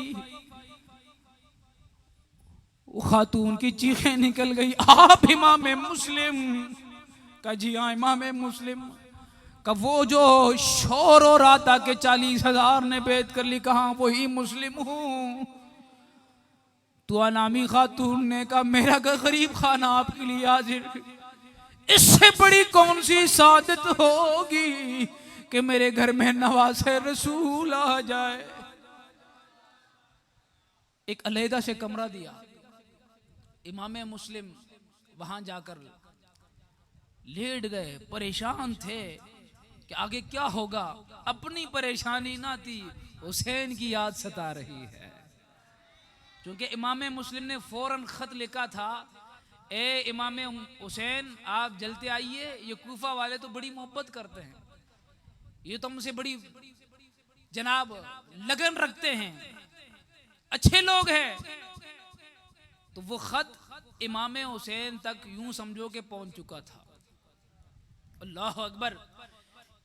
खातून की चीखें निकल गई, आप इमाम मुस्लिम? का जी हाँ इमाम मुस्लिम। का वो जो शोर हो रहा था कि 40,000 ने बैत कर ली, कहा वही मुस्लिम हूं। तो अनामी खातून ने कहा मेरा गरीब खाना आपके लिए हाजिर। इससे बड़ी कौन सी सादत होगी कि मेरे घर में नवासे रसूल आ जाए। एक अलहदा से कमरा दिया। इमाम मुस्लिम वहां जाकर लेट गए। परेशान थे कि आगे क्या होगा। अपनी परेशानी ना थी, हुसैन की याद सता रही है। क्योंकि इमाम मुस्लिम ने फौरन खत लिखा था, ए इमाम हुसैन आप जलते आइए, ये कूफा वाले तो बड़ी मोहब्बत करते हैं, ये तो मुझसे बड़ी जनाब लगन रखते हैं, अच्छे लोग हैं। तो वो खत इमाम हुसैन तक यूं समझो के पहुंच चुका था। अल्लाह अकबर।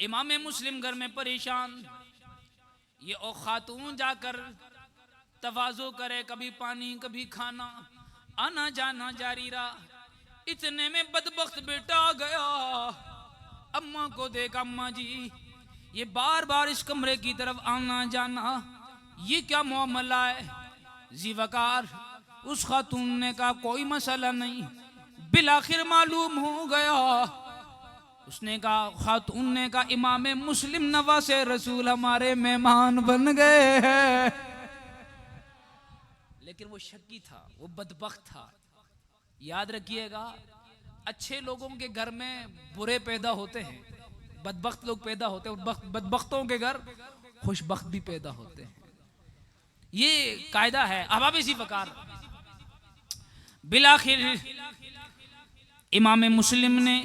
इमाम मुस्लिम घर में परेशान। ये ओ खातून जाकर तवाज़ो करे, कभी पानी कभी खाना, आना जाना जारी रहा। इतने में बदबख्त बेटा आ गया। अम्मा को देखा, अम्मा जी ये बार बार इस कमरे की तरफ आना जाना, ये क्या मामला है? जी वकार उस खातून ने कहा कोई मसला नहीं। बिलाखिर मालूम हो गया। उसने कहा, खातून ने कहा इमाम मुस्लिम नवासे रसूल हमारे मेहमान बन गए हैं। लेकिन वो शक्की था, वो बदबख्त था। याद रखिएगा, अच्छे लोगों के घर में बुरे पैदा होते हैं, बदबख्त लोग पैदा होते हैं, बदबख्तों के घर खुशबख्त भी पैदा होते हैं। ये कायदा है। अहबाब इसी वकार बिलाखिर इमाम मुस्लिम ने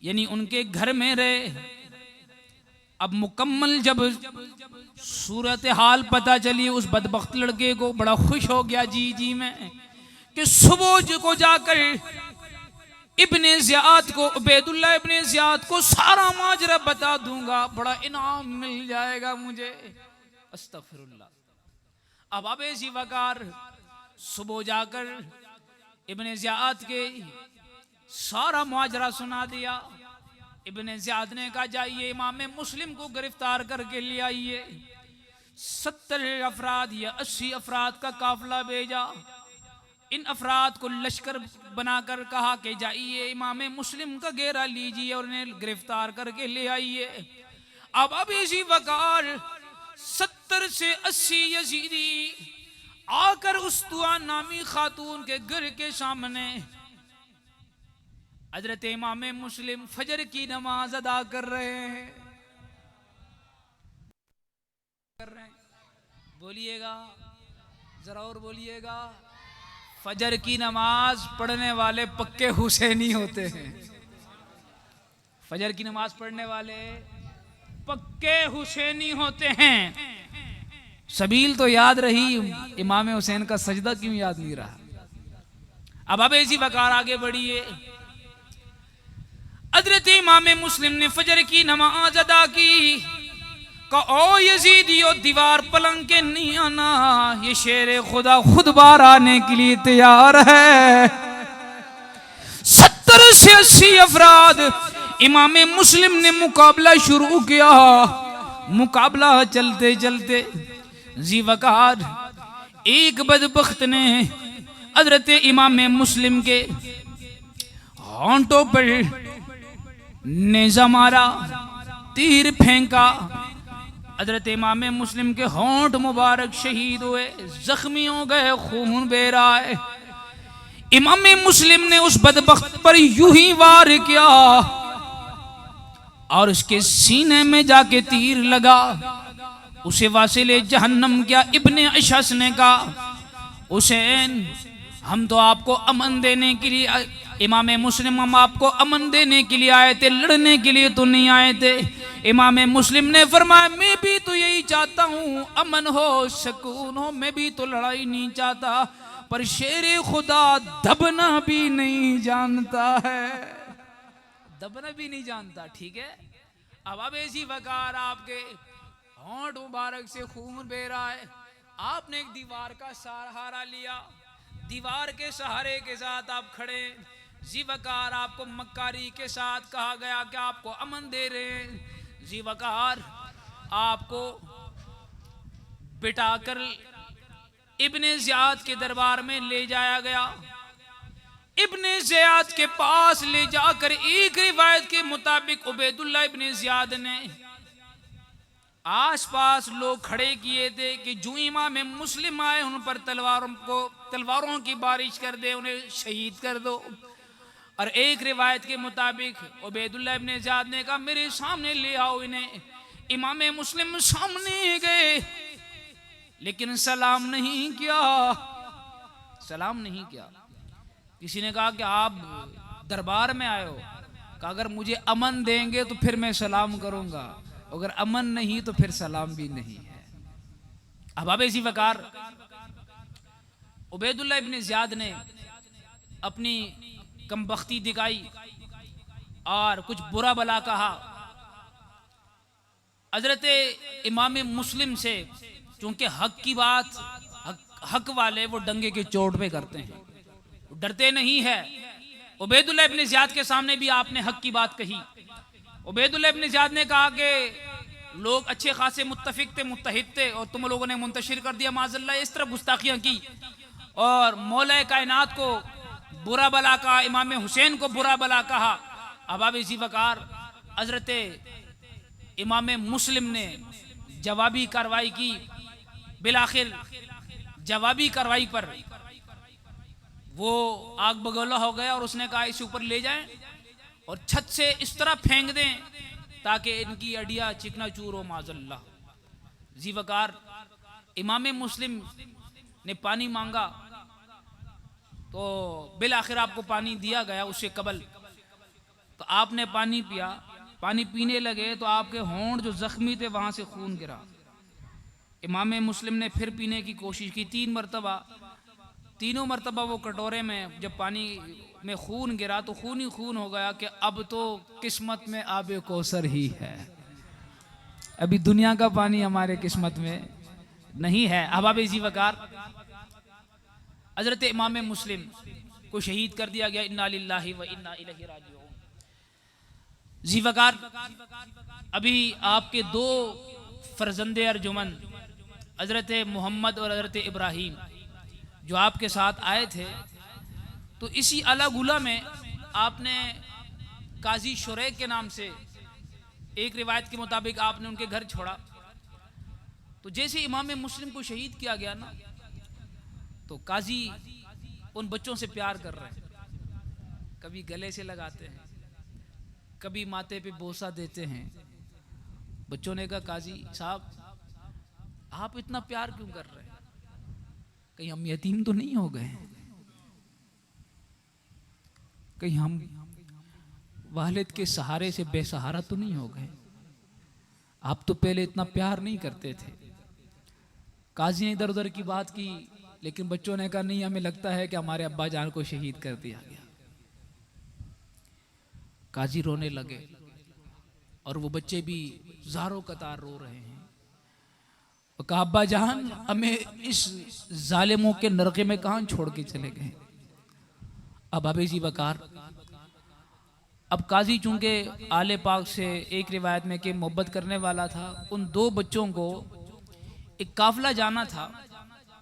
यानी उनके घर में रहे। अब मुकम्मल जब सूरत हाल पता चली उस बदबख्त लड़के को, बड़ा खुश हो गया जी में कि सुबह को जाकर इब्ने ज़ियाद को, उबैदुल्लाह इब्ने ज़ियाद को सारा माजरा बता दूंगा, बड़ा इनाम मिल जाएगा मुझे। अस्तगफिरुल्लाह। अब अबे वकार सुबह जाकर इब्ने ज़ियाद के सारा माजरा सुना दिया। इब्ने ज़ियाद ने कहा जाइए इमाम मुस्लिम को गिरफ्तार करके ले आइए। 70 अफराद या 80 अफराद का काफिला भेजा। इन अफराद को लश्कर बनाकर कहा कि जाइए इमाम मुस्लिम का घेरा लीजिए और इन्हें गिरफ्तार करके ले आइए। अब इसी वकार 70 से 80 यजीदी आकर उस्तुआ नामी खातून के घर के सामने हजरत इमाम मुस्लिम फजर की नमाज अदा कर रहे हैं। बोलिएगा जरा और बोलिएगा। फजर की नमाज पढ़ने वाले पक्के हुसैनी होते हैं। फजर की नमाज पढ़ने वाले पक्के हुसैनी होते हैं। सबील तो याद रही, इमाम हुसैन का सजदा क्यों याद नहीं रहा। अब इसी वकार आगे बढ़िए। हजरत इमाम मुस्लिम ने फजर की नमाज अदा की। ओ यजीदियो दीवार पलंग के नहीं आना, ये शेर खुदा खुद बार आने के लिए तैयार है। 70 से 80 अफराद इमाम मुस्लिम ने मुकाबला शुरू किया। मुकाबला चलते चलते जी वकार एक बदबख्त ने हजरत इमाम मुस्लिम के होंठों पर नेज़ा मारा, तीर फेंका। हजरत इमाम मुस्लिम के होंठ मुबारक शहीद हुए, जख्मी हो गए, खून बह रहा है। इमाम मुस्लिम ने उस बदबख्त पर यूं ही वार किया और उसके सीने में जाके तीर लगा। उसे वासिले जहन्नम किया। इब्ने अशस ने कहा हुसैन हम तो आपको अमन देने के लिए, इमाम मुस्लिम हम आपको अमन देने के लिए आए थे, लड़ने के लिए तो नहीं आए थे। इमाम मुस्लिम ने फरमाया मैं भी तो यही चाहता हूँ, अमन हो सुकून हो, मैं भी तो लड़ाई नहीं चाहता, पर शेर खुदा दबना भी नहीं जानता है, दबना भी नहीं जानता। ठीक है। अब ऐसी वकार आपके होंठ मुबारक से खून बह रहा है। आपने एक दीवार का सहारा लिया, दीवार के सहारे के साथ आप खड़े। जी वकार आपको मक्कारी के साथ कहा गया कि आपको अमन दे रहे हैं। जी वकार आपको बिठाकर इब्ने ज़ियाद के दरबार में ले जाया गया। इब्ने ज़ियाद के पास ले जाकर एक रिवायत के मुताबिक उबैदुल्लाह इब्ने ज़ियाद ने आसपास लोग खड़े किए थे कि जो इमाम मुस्लिम आए उन पर तलवारों की बारिश कर दे, उन्हें शहीद कर दो। और एक रिवायत के मुताबिक उबैदुल्लाह इब्ने ज़ियाद ने कहा मेरे सामने ले आओ इन्हें। इमाम मुस्लिम सामने गए लेकिन सलाम नहीं किया, सलाम नहीं किया। किसी ने कहा कि आप दरबार में आए हो, कहा अगर मुझे अमन देंगे तो फिर मैं सलाम करूंगा, अगर अमन नहीं तो फिर सलाम भी नहीं है। अब इसी वकार उबैदुल्लाह इब्ने ज़ियाद ने अपनी कमबख्ती दिखाई और कुछ बुरा भला कहा। हजरत इमाम मुस्लिम से चूंकि हक की बात हक वाले वो डंगे के चोट पे करते हैं, डरते नहीं है। उबैदुल्लाह इब्ने ज़ियाद के सामने भी आपने हक की बात कही। उबैदुल्लाह इब्ने ज़ियाद ने कहा कि लोग अच्छे खासे मुत्तफिक थे, मुत्तहिद थे, और तुम लोगों ने मुंतशिर कर दिया माज़अल्लाह, इस तरह गुस्ताखियां की और मौला कायनात को बुरा भला कहा, इमाम हुसैन को बुरा भला कहा। अब इसी वकार हजरत इमाम मुस्लिम ने जवाबी कार्रवाई की। बिलाखिर जवाबी कार्रवाई पर वो आग बगौला हो गया और उसने कहा इसे ऊपर ले जाएं और छत से इस तरह फेंक दें ताकि इनकी अडिया चिकना चूर हो माज़अल्लाह। जी वकार इमाम मुस्लिम ने पानी मांगा तो बिल आखिर आपको पानी दिया गया उससे कबल, तो आपने पानी पिया, पानी पीने लगे तो आपके होंठ जो जख्मी थे वहां से खून गिरा। इमाम मुस्लिम ने फिर पीने की कोशिश की 3 मरतबा, तीनों मरतबा वो कटोरे में जब पानी में खून गिरा तो खून ही खून हो गया कि अब तो किस्मत में आबे कौसर ही है, अभी दुनिया का पानी हमारे किस्मत में नहीं है। अहबाब जी वकार, हजरत इमाम मुस्लिम को शहीद कर दिया गया। इन्ना लिल्लाहि व इन्ना इलैहि राजिऊन। जी वकार, अभी आपके 2 फर्जंदे अर्जुमन हजरत मोहम्मद और हजरत इब्राहीम जो आपके साथ आए थे, तो इसी अला गुला में आपने काजी शुरैक के नाम से, एक रिवायत के मुताबिक आपने उनके घर छोड़ा। तो जैसे इमाम मुस्लिम को शहीद किया गया ना, तो काजी उन बच्चों से प्यार कर रहे हैं, कभी गले से लगाते हैं, कभी माथे पे बोसा देते हैं। बच्चों ने कहा काजी साहब आप इतना प्यार क्यों कर रहे हैं, कहीं हम यतीम तो नहीं हो गए, कहीं हम वालिद के सहारे से बेसहारा तो नहीं हो गए, आप तो पहले इतना प्यार नहीं करते थे। काजी ने इधर उधर की बात की, लेकिन बच्चों ने कहा नहीं, हमें लगता है कि हमारे अब्बा जान को शहीद कर दिया गया। काजी रोने लगे और वो बच्चे भी ज़ारो कतार रो रहे हैं। कहा अब्बा जान हमें इस जालिमों के नरके में कहां छोड़ के चले गए। अब अबे जी वकार, अब काजी चूंकि आले पाक से एक रिवायत में कि मोहब्बत करने वाला था, उन 2 बच्चों को एक काफिला जाना था।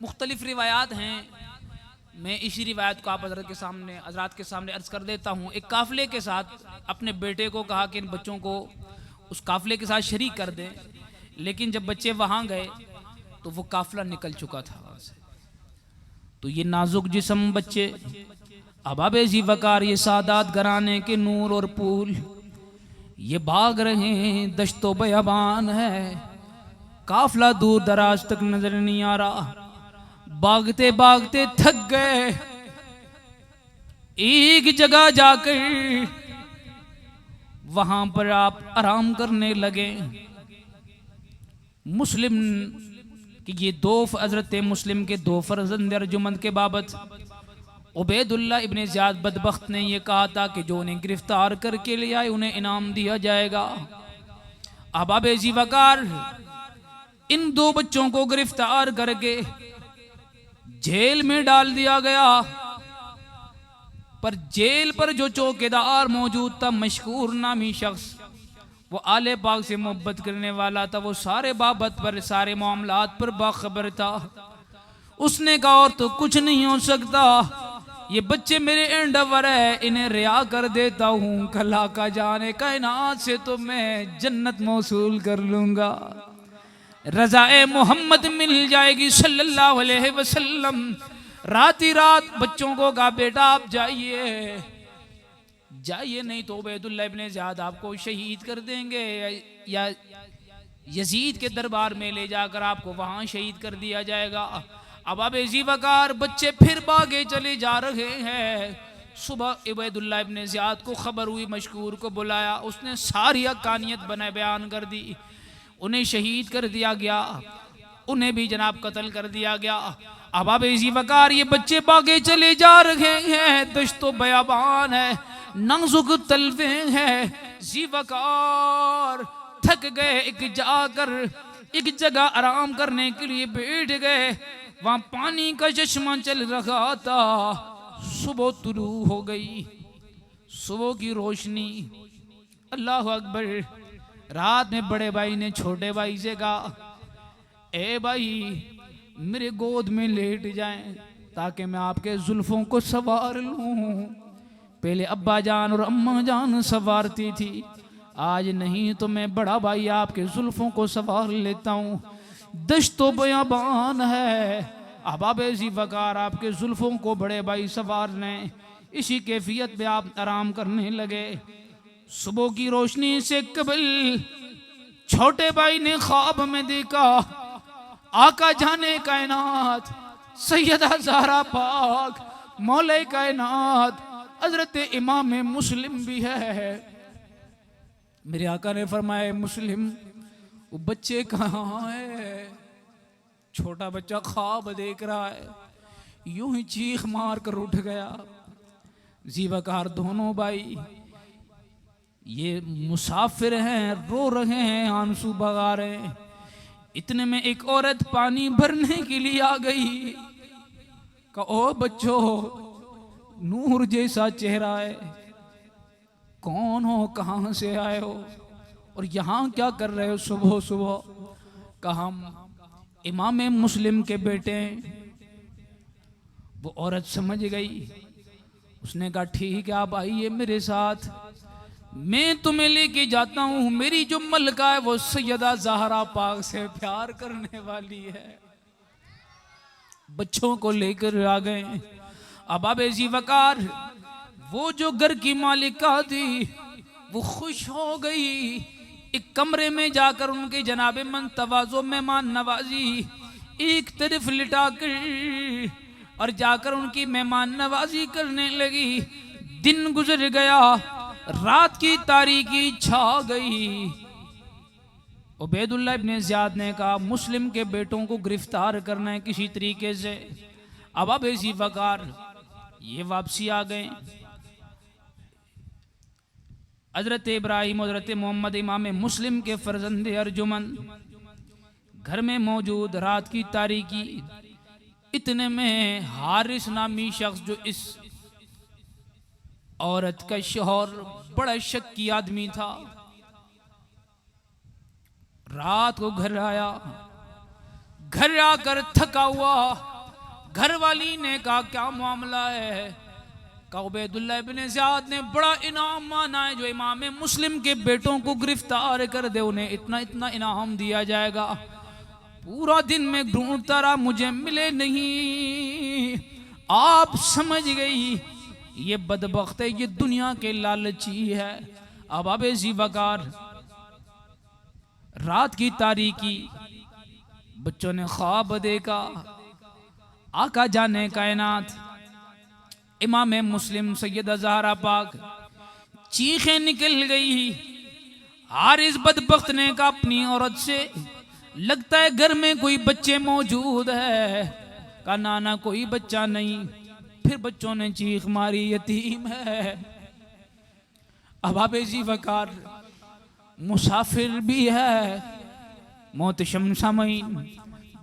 मुख्तलिफ रिवायात हैं, मैं इसी रिवायत को आप हजरत के सामने अर्ज कर देता हूँ। एक काफिले के साथ अपने बेटे को कहा कि इन बच्चों को उस काफिले के साथ शरीक कर दें, लेकिन जब बच्चे वहां गए तो वो काफिला निकल चुका था वहां से। तो ये नाजुक जिस्म बच्चे, अबाबे जी वकार, ये सादात घराने के नूर और पूल, ये भाग रहे हैं, दश्तो बयाबान है, काफिला दूर दराज तक नजर नहीं आ रहा, भागते भागते थक गए, एक जगह जाकर वहां पर आप आराम करने लगे। मुस्लिम कि ये 2 हजरत मुस्लिम के 2 फर्जंद अर्जुमंद के बाबत उबैदुल्लाह इब्ने ज़ियाद बदबख्त ने यह कहा था कि जो उन्हें गिरफ्तार करके ले आए उन्हें इनाम दिया जाएगा। अहबाबे जी वकार, इन 2 बच्चों को गिरफ्तार करके जेल में डाल दिया गया, पर जेल पर जो चौकीदार मौजूद था, मशकूर नामी शख्स, वो आले पाक से मोहब्बत करने वाला था, वो सारे बाबत पर, सारे मामलात पर बाखबर था। उसने कहा और तो कुछ नहीं हो सकता, ये बच्चे मेरे एंडवर है, इन्हें रिहा कर देता हूँ, कला का जाने कायनात से तो मैं जन्नत मौसूल कर लूंगा, रज़ाए मोहम्मद मिल जाएगी सल्लल्लाहु अलैहि वसल्लम। रात ही रात बच्चों को कहा बेटा आप जाइए, जाइए, नहीं तो उबैदुल्लाह इब्ने ज़ियाद आपको शहीद कर देंगे, या यजीद के दरबार में ले जाकर आपको वहां शहीद कर दिया जाएगा। अब अबे जी वकार, बच्चे फिर भागे चले जा रहे हैं। सुबह उबैदुल्लाह इब्ने ज़ियाद को खबर हुई, मशकूर को बुलाया, उसने सारी हक़ानियत बना बयान कर दी। उन्हें शहीद कर दिया गया, उन्हें भी जनाब कत्ल कर दिया गया। अब अबे जी वकार, ये बच्चे भागे चले जा रहे हैं, दश्तो बयाबान है, नाजुक तलवे हैं। जी वकार थक गए, एक जगह आराम करने के लिए बैठ गए। वहां पानी का चश्मा चल रहा था। सुबह तुलू हो गई, सुबह की रोशनी, अल्लाह अकबर। रात में बड़े भाई ने छोटे भाई से कहा ए भाई मेरे गोद में लेट जाएं ताकि मैं आपके जुल्फों को सवार लूं। पहले अब्बा जान और अम्मा जान सवारती थी, आज नहीं तो मैं बड़ा भाई आपके जुल्फों को सवार लेता हूँ। दश्तो बयाबान है, अहबाबे जी वकार आपके जुल्फों को बड़े भाई सवार लें। इसी कैफियत में आप आराम करने लगे। सुबह की रोशनी से कबल छोटे भाई ने ख्वाब में देखा आका जाने कायनात सैयदा ज़हरा पाक मौला कायनात हजरत इमाम मुस्लिम भी है। मेरे आका ने फरमाया मुस्लिम वो बच्चे कहाँ है? छोटा बच्चा ख्वाब देख रहा है, यूं ही चीख मार कर उठ गया। जीवकार दोनों भाई ये मुसाफिर हैं, रो रहे हैं, आंसू बगा रहे हैं। इतने में एक औरत पानी भरने के लिए आ गई। ओ बच्चों, नूर जैसा चेहरा है, कौन हो, कहां से आए हो और यहां क्या कर रहे हो सुबह सुबह? कहा हम इमाम मुस्लिम के बेटे हैं। वो औरत समझ गई, उसने कहा ठीक है आप आइए मेरे साथ, मैं तुम्हें लेके जाता हूं। मेरी जो मलका है वो सैयदा ज़हरा पाक से प्यार करने वाली है। बच्चों को लेकर आ गए। अब अब जी वकार वो जो घर की मालिका थी वो खुश हो गई। एक कमरे में जाकर उनके जनाबे मन तवाज़ो मेहमान नवाजी एक तरफ लिटा कर और जाकर उनकी मेहमान नवाजी करने लगी। दिन गुजर गया, रात की तारीकी छा गई। उबैदुल्लाह इब्ने ज़ियाद ने कहा मुस्लिम के बेटों को गिरफ्तार करना है किसी तरीके से। अब ऐसी वकार ये वापसी आ गए। हजरत इब्राहिम हजरत मोहम्मद इमाम मुस्लिम के फर्जंद अर्जुमन घर में मौजूद, रात की तारीकी। इतने में हारिस नामी शख्स जो इस औरत का शौहर बड़ा शक्की आदमी था, रात को घर आया। घर आकर थका हुआ, घर वाली ने कहा क्या मामला है? कहा उबैदुल्लाह इब्ने ज़ियाद ने बड़ा इनाम माना है, जो इमाम मुस्लिम के बेटों को गिरफ्तार कर दे उन्हें इतना इतना इनाम दिया जाएगा। पूरा दिन में ढूंढता रहा, मुझे मिले नहीं। आप समझ गई ये बदबख्त है, ये दुनिया के लालची है। अब अब ऐसी वकार रात की तारीकी, बच्चों ने ख्वाब देखा। आका जाने कायनात इमाम मुस्लिम सैयदा ज़हरा पाक चीखें निकल गई। हारिस बदबख्त ने कहा अपनी औरत से, लगता है घर में कोई बच्चे मौजूद है। कहा नाना कोई बच्चा नहीं। फिर बच्चों ने चीख मारी यतीम है। अब आप ऐसी वकार मुसाफिर भी है, मौत शमशामीन।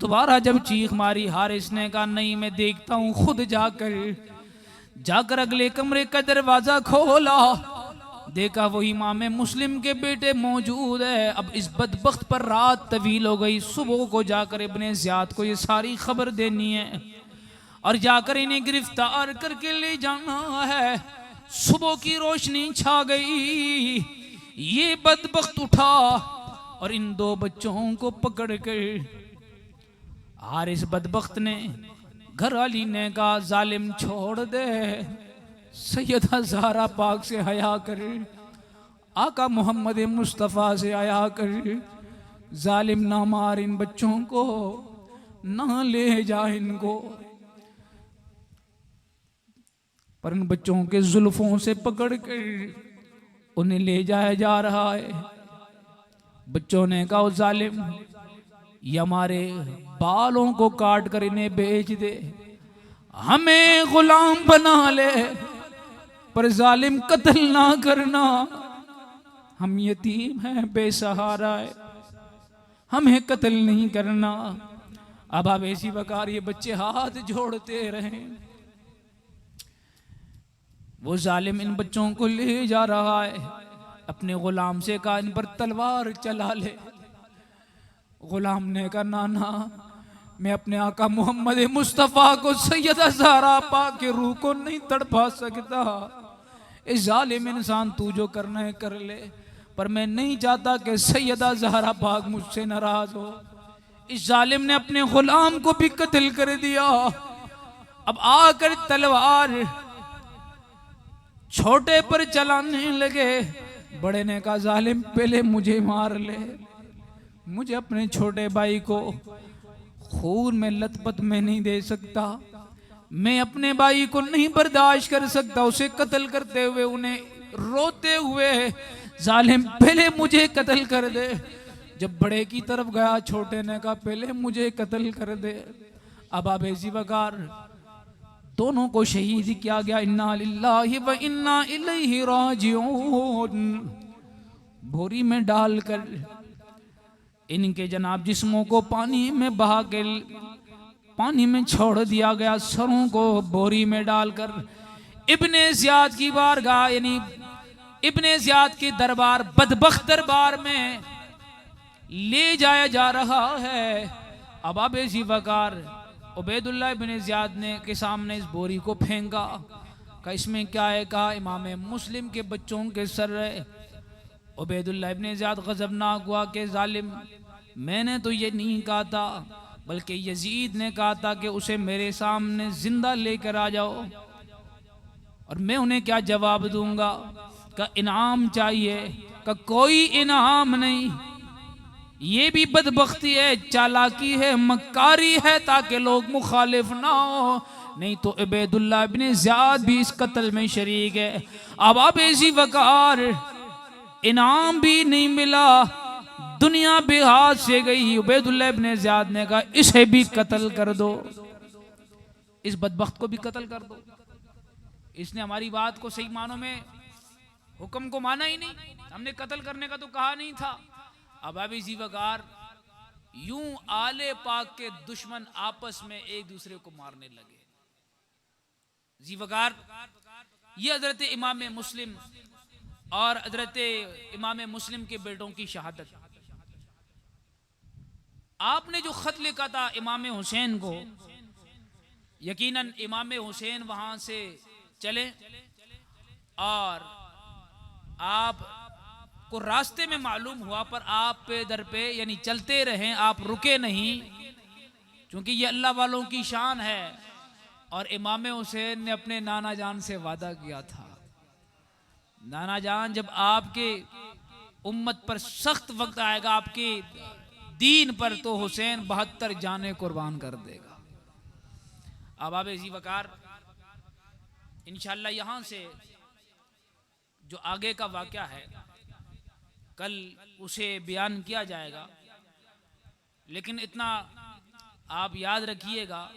दोबारा जब चीख मारी, हारिस ने कहा नहीं मैं देखता हूं खुद। जाकर अगले कमरे का दरवाजा खोला, देखा वही इमाम मुस्लिम के बेटे मौजूद है। अब इस बदबख्त पर रात तवील हो गई, सुबह को जाकर इब्ने ज़ियाद को ये सारी खबर देनी है और जाकर इन्हें गिरफ्तार करके ले जाना है। सुबह की रोशनी छा गई, ये बदबख्त उठा और इन दो बच्चों को पकड़ कर हारिस बदबख्त ने, घर वाली ने कहा जालिम छोड़ दे, सैयदा ज़हरा पाक से हया कर, आका मोहम्मद मुस्तफ़ा से हया कर, जालिम ना मार इन बच्चों को, ना ले जा इनको। पर इन बच्चों के जुल्फों से पकड़ कर उन्हें ले जाया जा रहा है। बच्चों ने कहा जालिम ये हमारे बालों को काट कर इन्हें बेच दे, हमें गुलाम बना ले, पर जालिम कत्ल ना करना, हम यतीम हैं, बेसहारा है, हमें कत्ल नहीं करना। अब आप ऐसी वकार ये बच्चे हाथ जोड़ते रहे। वो जालिम इन बच्चों को ले जा रहा है। अपने गुलाम से कहा इन पर तलवार चला ले। गुलाम ने कहा नाना मैं अपने आका मोहम्मद मुस्तफ़ा को सैयदा ज़हरा पाक के रूह को नहीं तड़पा सकता। इस जालिम इंसान तू जो करना है कर ले, पर मैं नहीं चाहता कि सैयदा ज़हरा पाक मुझसे नाराज हो। इस जालिम ने अपने गुलाम को भी कत्ल कर दिया। अब आकर तलवार छोटे पर चलाने लगे। बड़े ने कहा जालिम पहले मुझे मार ले, मुझे अपने छोटे भाई को खून में लथपथ में नहीं दे सकता। मैं अपने भाई को नहीं बर्दाश्त कर सकता, उसे कत्ल करते हुए उन्हें रोते हुए, जालिम पहले मुझे कत्ल कर दे। जब बड़े की तरफ गया, छोटे ने कहा पहले मुझे कत्ल कर दे। अब आप ऐसी बकार दोनों को शहीद किया गया। इन्ना लिल्लाहि व इन्ना इलैहि राजिऊन। बोरी में डालकर इनके जनाब जिस्मों को पानी में बहा के पानी में छोड़ दिया गया। सरों को बोरी में डालकर इब्ने ज़ियाद की बारगाह यानी इब्ने ज़ियाद के दरबार, बदबख्त दरबार में ले जाया जा रहा है। अब आप ऐसी वकार उबैदुल्लाह इब्ने ज़ियाद ने के सामने इस बोरी को फेंका। कहा इसमें क्या है? कहा इमाम मुस्लिम के बच्चों के सर है। उबैदुल्लाह इब्ने ज़ियाद गज़बनाक हुआ कि जालिम, मैंने तो ये नहीं कहा था, बल्कि यजीद ने कहा था कि उसे मेरे सामने जिंदा लेकर आ जाओ, और मैं उन्हें क्या जवाब दूंगा? का इनाम चाहिए? का कोई इनाम नहीं। ये भी बदबख्ती है, चालाकी है, मक्कारी है, ताकि लोग मुखालिफ ना हो, नहीं तो उबैदुल्लाह इब्ने ज़ियाद भी इस कत्ल में शरीक है। अब आप ऐसी वकार इनाम भी नहीं मिला, दुनिया बेहाथ से गई। उबैदुल्लाह इब्ने ज़ियाद ने कहा इसे भी कत्ल कर दो, इस बदबख्त को भी कत्ल कर दो। इसने हमारी बात को सही मानों में हुक्म को माना ही नहीं, हमने कत्ल करने का तो कहा नहीं था। अब अभी जीवकार यूं आले पाक के दुश्मन आपस में एक दूसरे को मारने लगे। जीवकार ये हजरत इमाम मुस्लिम और हजरत इमाम मुस्लिम के बेटों की शहादत। आपने जो खत लिखा था इमाम हुसैन को, यकीनन इमाम हुसैन वहां से चले और आप को रास्ते में मालूम हुआ, पर आप पे दर पे यानी चलते रहें, आप रुके नहीं, क्योंकि ये अल्लाह वालों की शान है। और इमाम हुसैन ने अपने नाना जान से वादा किया था, नाना जान जब आपके उम्मत पर सख्त वक्त आएगा, आपके दीन पर, तो हुसैन 72 जाने कुर्बान कर देगा। अब आप इसी वकार इंशाअल्लाह यहाँ से जो आगे का वाक़या है कल उसे बयान किया जाएगा, लेकिन इतना आप याद रखिएगा,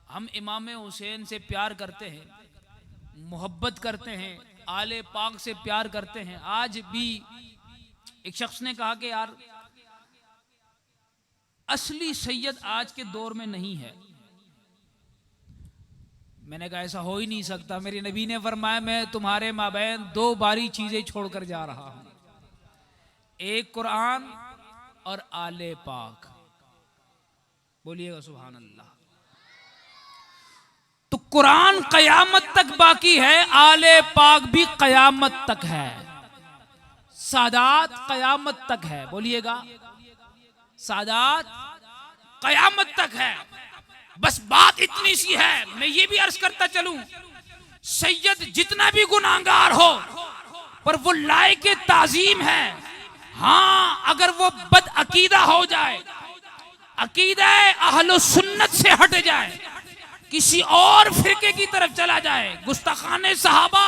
हम इमाम हुसैन से प्यार करते हैं, मोहब्बत करते हैं, आले पाक से प्यार करते हैं। आज भी एक शख्स ने कहा कि यार असली सैयद आज के दौर में नहीं है। मैंने कहा ऐसा हो ही नहीं सकता, मेरे नबी ने फरमाया मैं तुम्हारे माबैन 2 बारी चीजें छोड़कर जा रहा हूं, एक कुरान और आले पाक। बोलिएगा सुभान अल्लाह। तो कुरान कयामत तक बाकी है, आले पाक भी कयामत तक है, सादात कयामत तक है। बोलिएगा सादात कयामत तक है। बस बात इतनी सी है, मैं ये भी अर्ज करता चलूं, सैयद जितना भी गुनाहगार हो पर वो लायक ताजीम है। हाँ, अगर वो बद अकीदा हो जाए, अकीदा अहलो सुन्नत से हट जाए, किसी और फिरके की तरफ चला जाए, गुस्ताखाने सहाबा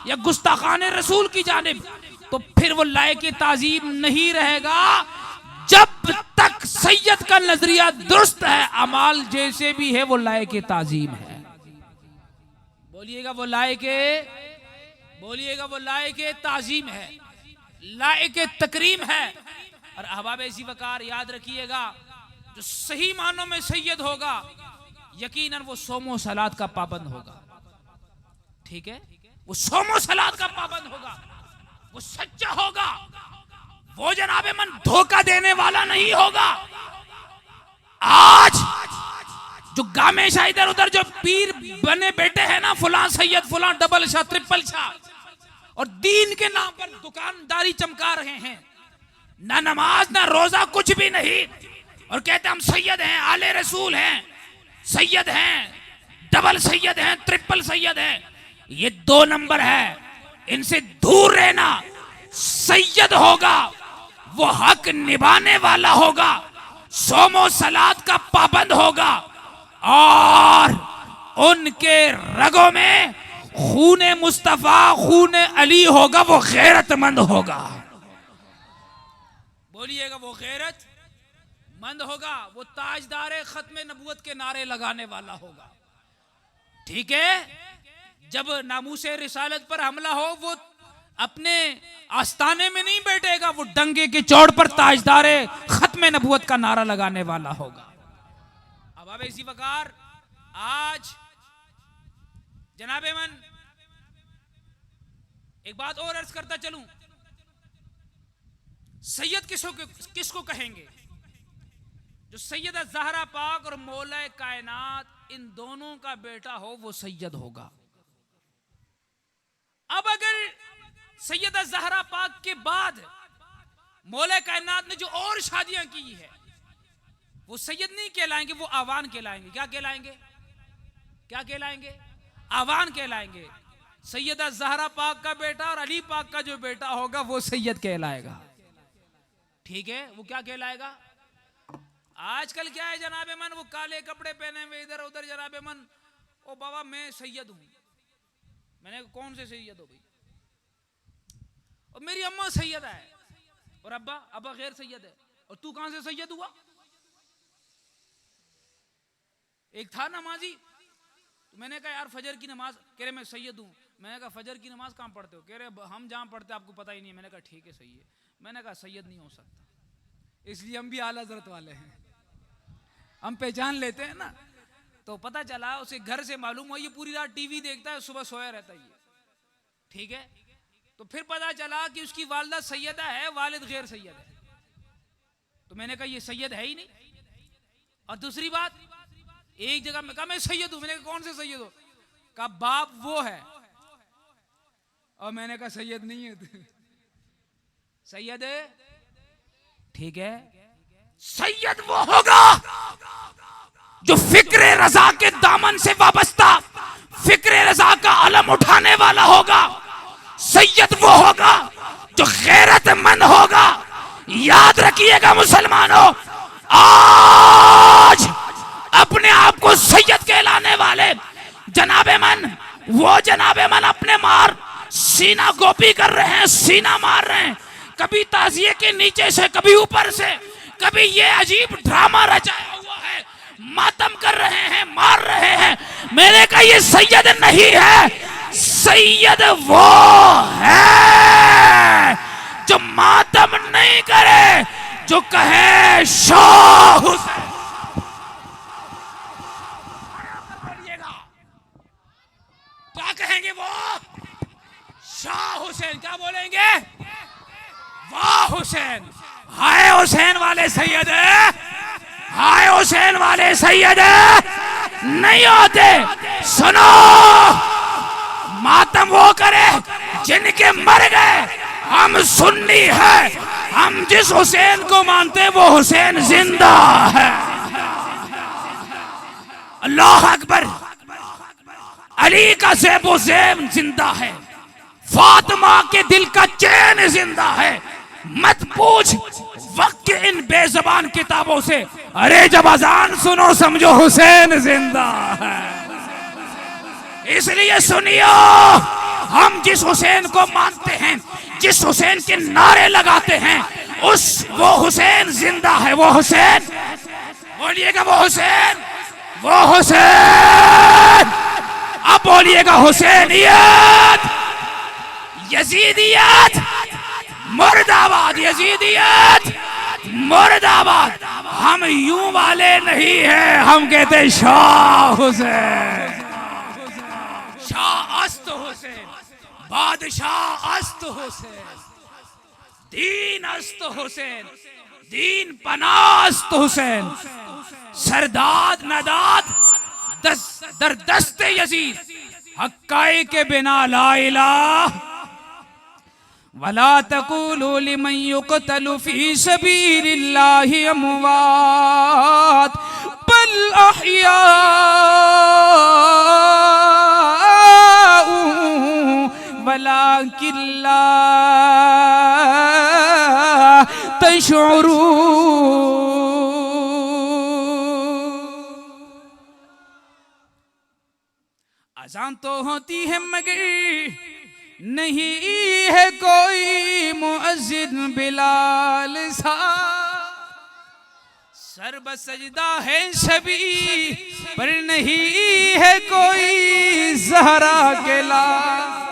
या गुस्ताखाने रसूल की जानिब, तो फिर वो लायक ताजीम नहीं रहेगा। जब तक सैयद का नजरिया दुरुस्त है, अमाल जैसे भी है वो लायक ताजीम है। बोलिएगा वो लायक, बोलिएगा वो लायक ताजीम है, लायक तकरीम है। और अहबाब ऐसी वकार याद रखिएगा, जो सही मानों में सैयद होगा यकीनन वो सोमो सलात का पाबंद होगा। ठीक है, वो सोमो सलात का पाबंद होगा, वो सच्चा होगा, वो जनाबे मन धोखा देने वाला नहीं होगा। आज जो गामेशा इधर उधर जो पीर बने बैठे हैं ना, फुलां सैयद, फुलां डबल शाह, ट्रिपल शाह, और दीन के नाम पर दुकानदारी चमका रहे हैं, ना नमाज ना रोजा कुछ भी नहीं, और कहते हम सैयद हैं, आले रसूल हैं, सैयद हैं, डबल सैयद हैं, ट्रिपल सैयद हैं। ये 2 नंबर है, इनसे दूर रहना। सैयद होगा वो हक निभाने वाला होगा, सोमो सलात का पाबंद होगा, और उनके रगों में खूने मुस्तफा खूने अली होगा, वो गैरतमंद होगा। बोलिएगा, वो गैरतमंद होगा, वो ताजदार खत्म नबूवत के नारे लगाने वाला होगा। ठीक है, जब नामूसे रिसालत पर हमला हो वो अपने आस्थाने में नहीं बैठेगा, वो डंगे के चौड़ पर ताजदारे खत्म नबूवत का नारा लगाने वाला होगा। अब इसी वकार आज जनाबे मन एक बात और अर्ज करता चलूं, सैयद किसको कहेंगे? जो सैयदा ज़हरा पाक और मौला कायनात इन दोनों का बेटा हो वो सैयद होगा। अब अगर सैयदा ज़हरा पाक के बाद मौला कायनात ने जो और शादियां की है वो सैयद नहीं कहलाएंगे, वो आवान कहलाएंगे। क्या कहलाएंगे? क्या कहलाएंगे? आवान कहलाएंगे। सैयदा ज़हरा पाक का बेटा और अली पाक का जो बेटा होगा वो सैयद कहलाएगा। ठीक है, वो क्या कहलाएगा? आजकल क्या है जनाबे मन, वो काले कपड़े पहने हुए इधर उधर जनाबे मन, ओ बाबा मैं सैयद हूं। मैंने कौन से सैयद हो भाई? और मेरी अम्मा सैयद है और अब्बा गैर सैयद है, और तू कहां से सैयद हुआ? एक था नमाजी, तो मैंने कहा यार फजर की नमाज, कह रहे मैं सैयद हूं। मैंने कहा फजर की नमाज कहां पढ़ते हो? कह रहे हम जहां पढ़ते आपको पता ही नहीं है। मैंने कहा ठीक है सही है। मैंने कहा सैयद नहीं हो सकता, इसलिए हम भी आला हज़रत वाले हैं, हम पहचान लेते हैं ना। तो पता चला उसे घर से मालूम हुआ ये पूरी रात टीवी देखता है, सुबह सोया रहता है ये। ठीक है, तो फिर पता चला कि उसकी वालिदा सैयदा है, वालिद गैर सैयद है। तो मैंने कहा ये सैयद है ही नहीं। और दूसरी बात, एक जगह में कहा मैं सैयद हूं। मैंने कहा कौन से सैयद हो? कहा बाप वो है। और मैंने कहा सैयद नहीं है, सैयद है। ठीक है, सैयद वो होगा जो फिक्रे रजा के दामन से वाबस्ता, फिक्रे रजा का अलम उठाने वाला होगा। सैयद वो होगा जो गैरतमंद होगा। याद रखिएगा मुसलमानों, आज अपने आप को सैयद कहलाने वाले जनाबे मन, वो जनाबे मन अपने मार सीना गोपी कर रहे हैं, सीना मार रहे हैं, कभी ताजिए के नीचे से, कभी ऊपर से, कभी ये अजीब ड्रामा रचाया हुआ है, मातम कर रहे हैं, मार रहे हैं। मैंने कहा ये सैयद नहीं है, सैयद वो है जो मातम नहीं करे, जो कहे शाह हुसैन। क्या कहेंगे वो? शाह हुसैन। क्या बोलेंगे? वाह हुसैन, हाय हुसैन वाले सैयद है, हाय हुसैन वाले सैयद है। नहीं होते। सुनो, मातम वो करे जिनके मर गए। हम सुन्नी है, हम जिस हुसैन को मानते हैं वो हुसैन जिंदा है। अल्लाह अकबर। अली का ज़ेबो ज़ेब जिंदा है, फातिमा के दिल का चैन जिंदा है। मत पूछ वक्त के इन बेज़बान किताबों से, अरे जब अजान सुनो समझो हुसैन जिंदा है। इसलिए सुनियो, हम जिस हुसैन को मानते हैं, जिस हुसैन के नारे लगाते हैं, वो हुसैन जिंदा है। वो हुसैन, बोलिएगा वो हुसैन, वो हुसैन। अब बोलिएगा हुसैनियत, यजीदियत मुर्दाबाद, यजीदियत मुर्दाबाद। हम यूं वाले नहीं हैं, हम कहते हैं शाह हुसैन, शाह अस्त हुसैन, बादशाह अस्त हुसैन, दीन अस्त हुसैन, दीन पनास्त हुसैन, सरदाद नदाद दर दस्ते यजीद, हक्काई के बिना ला इलाह वला तक़ूलू लिमन युक़तलु फ़ी सबीलिल्लाहि अमवात बल अहया वलाकिन ला तशऊरून। अजान तो होती है मगर नहीं है कोई मुअज्जिन बिलाल सा, सर बसजदा है सभी पर नहीं है कोई ज़हरा के लाल।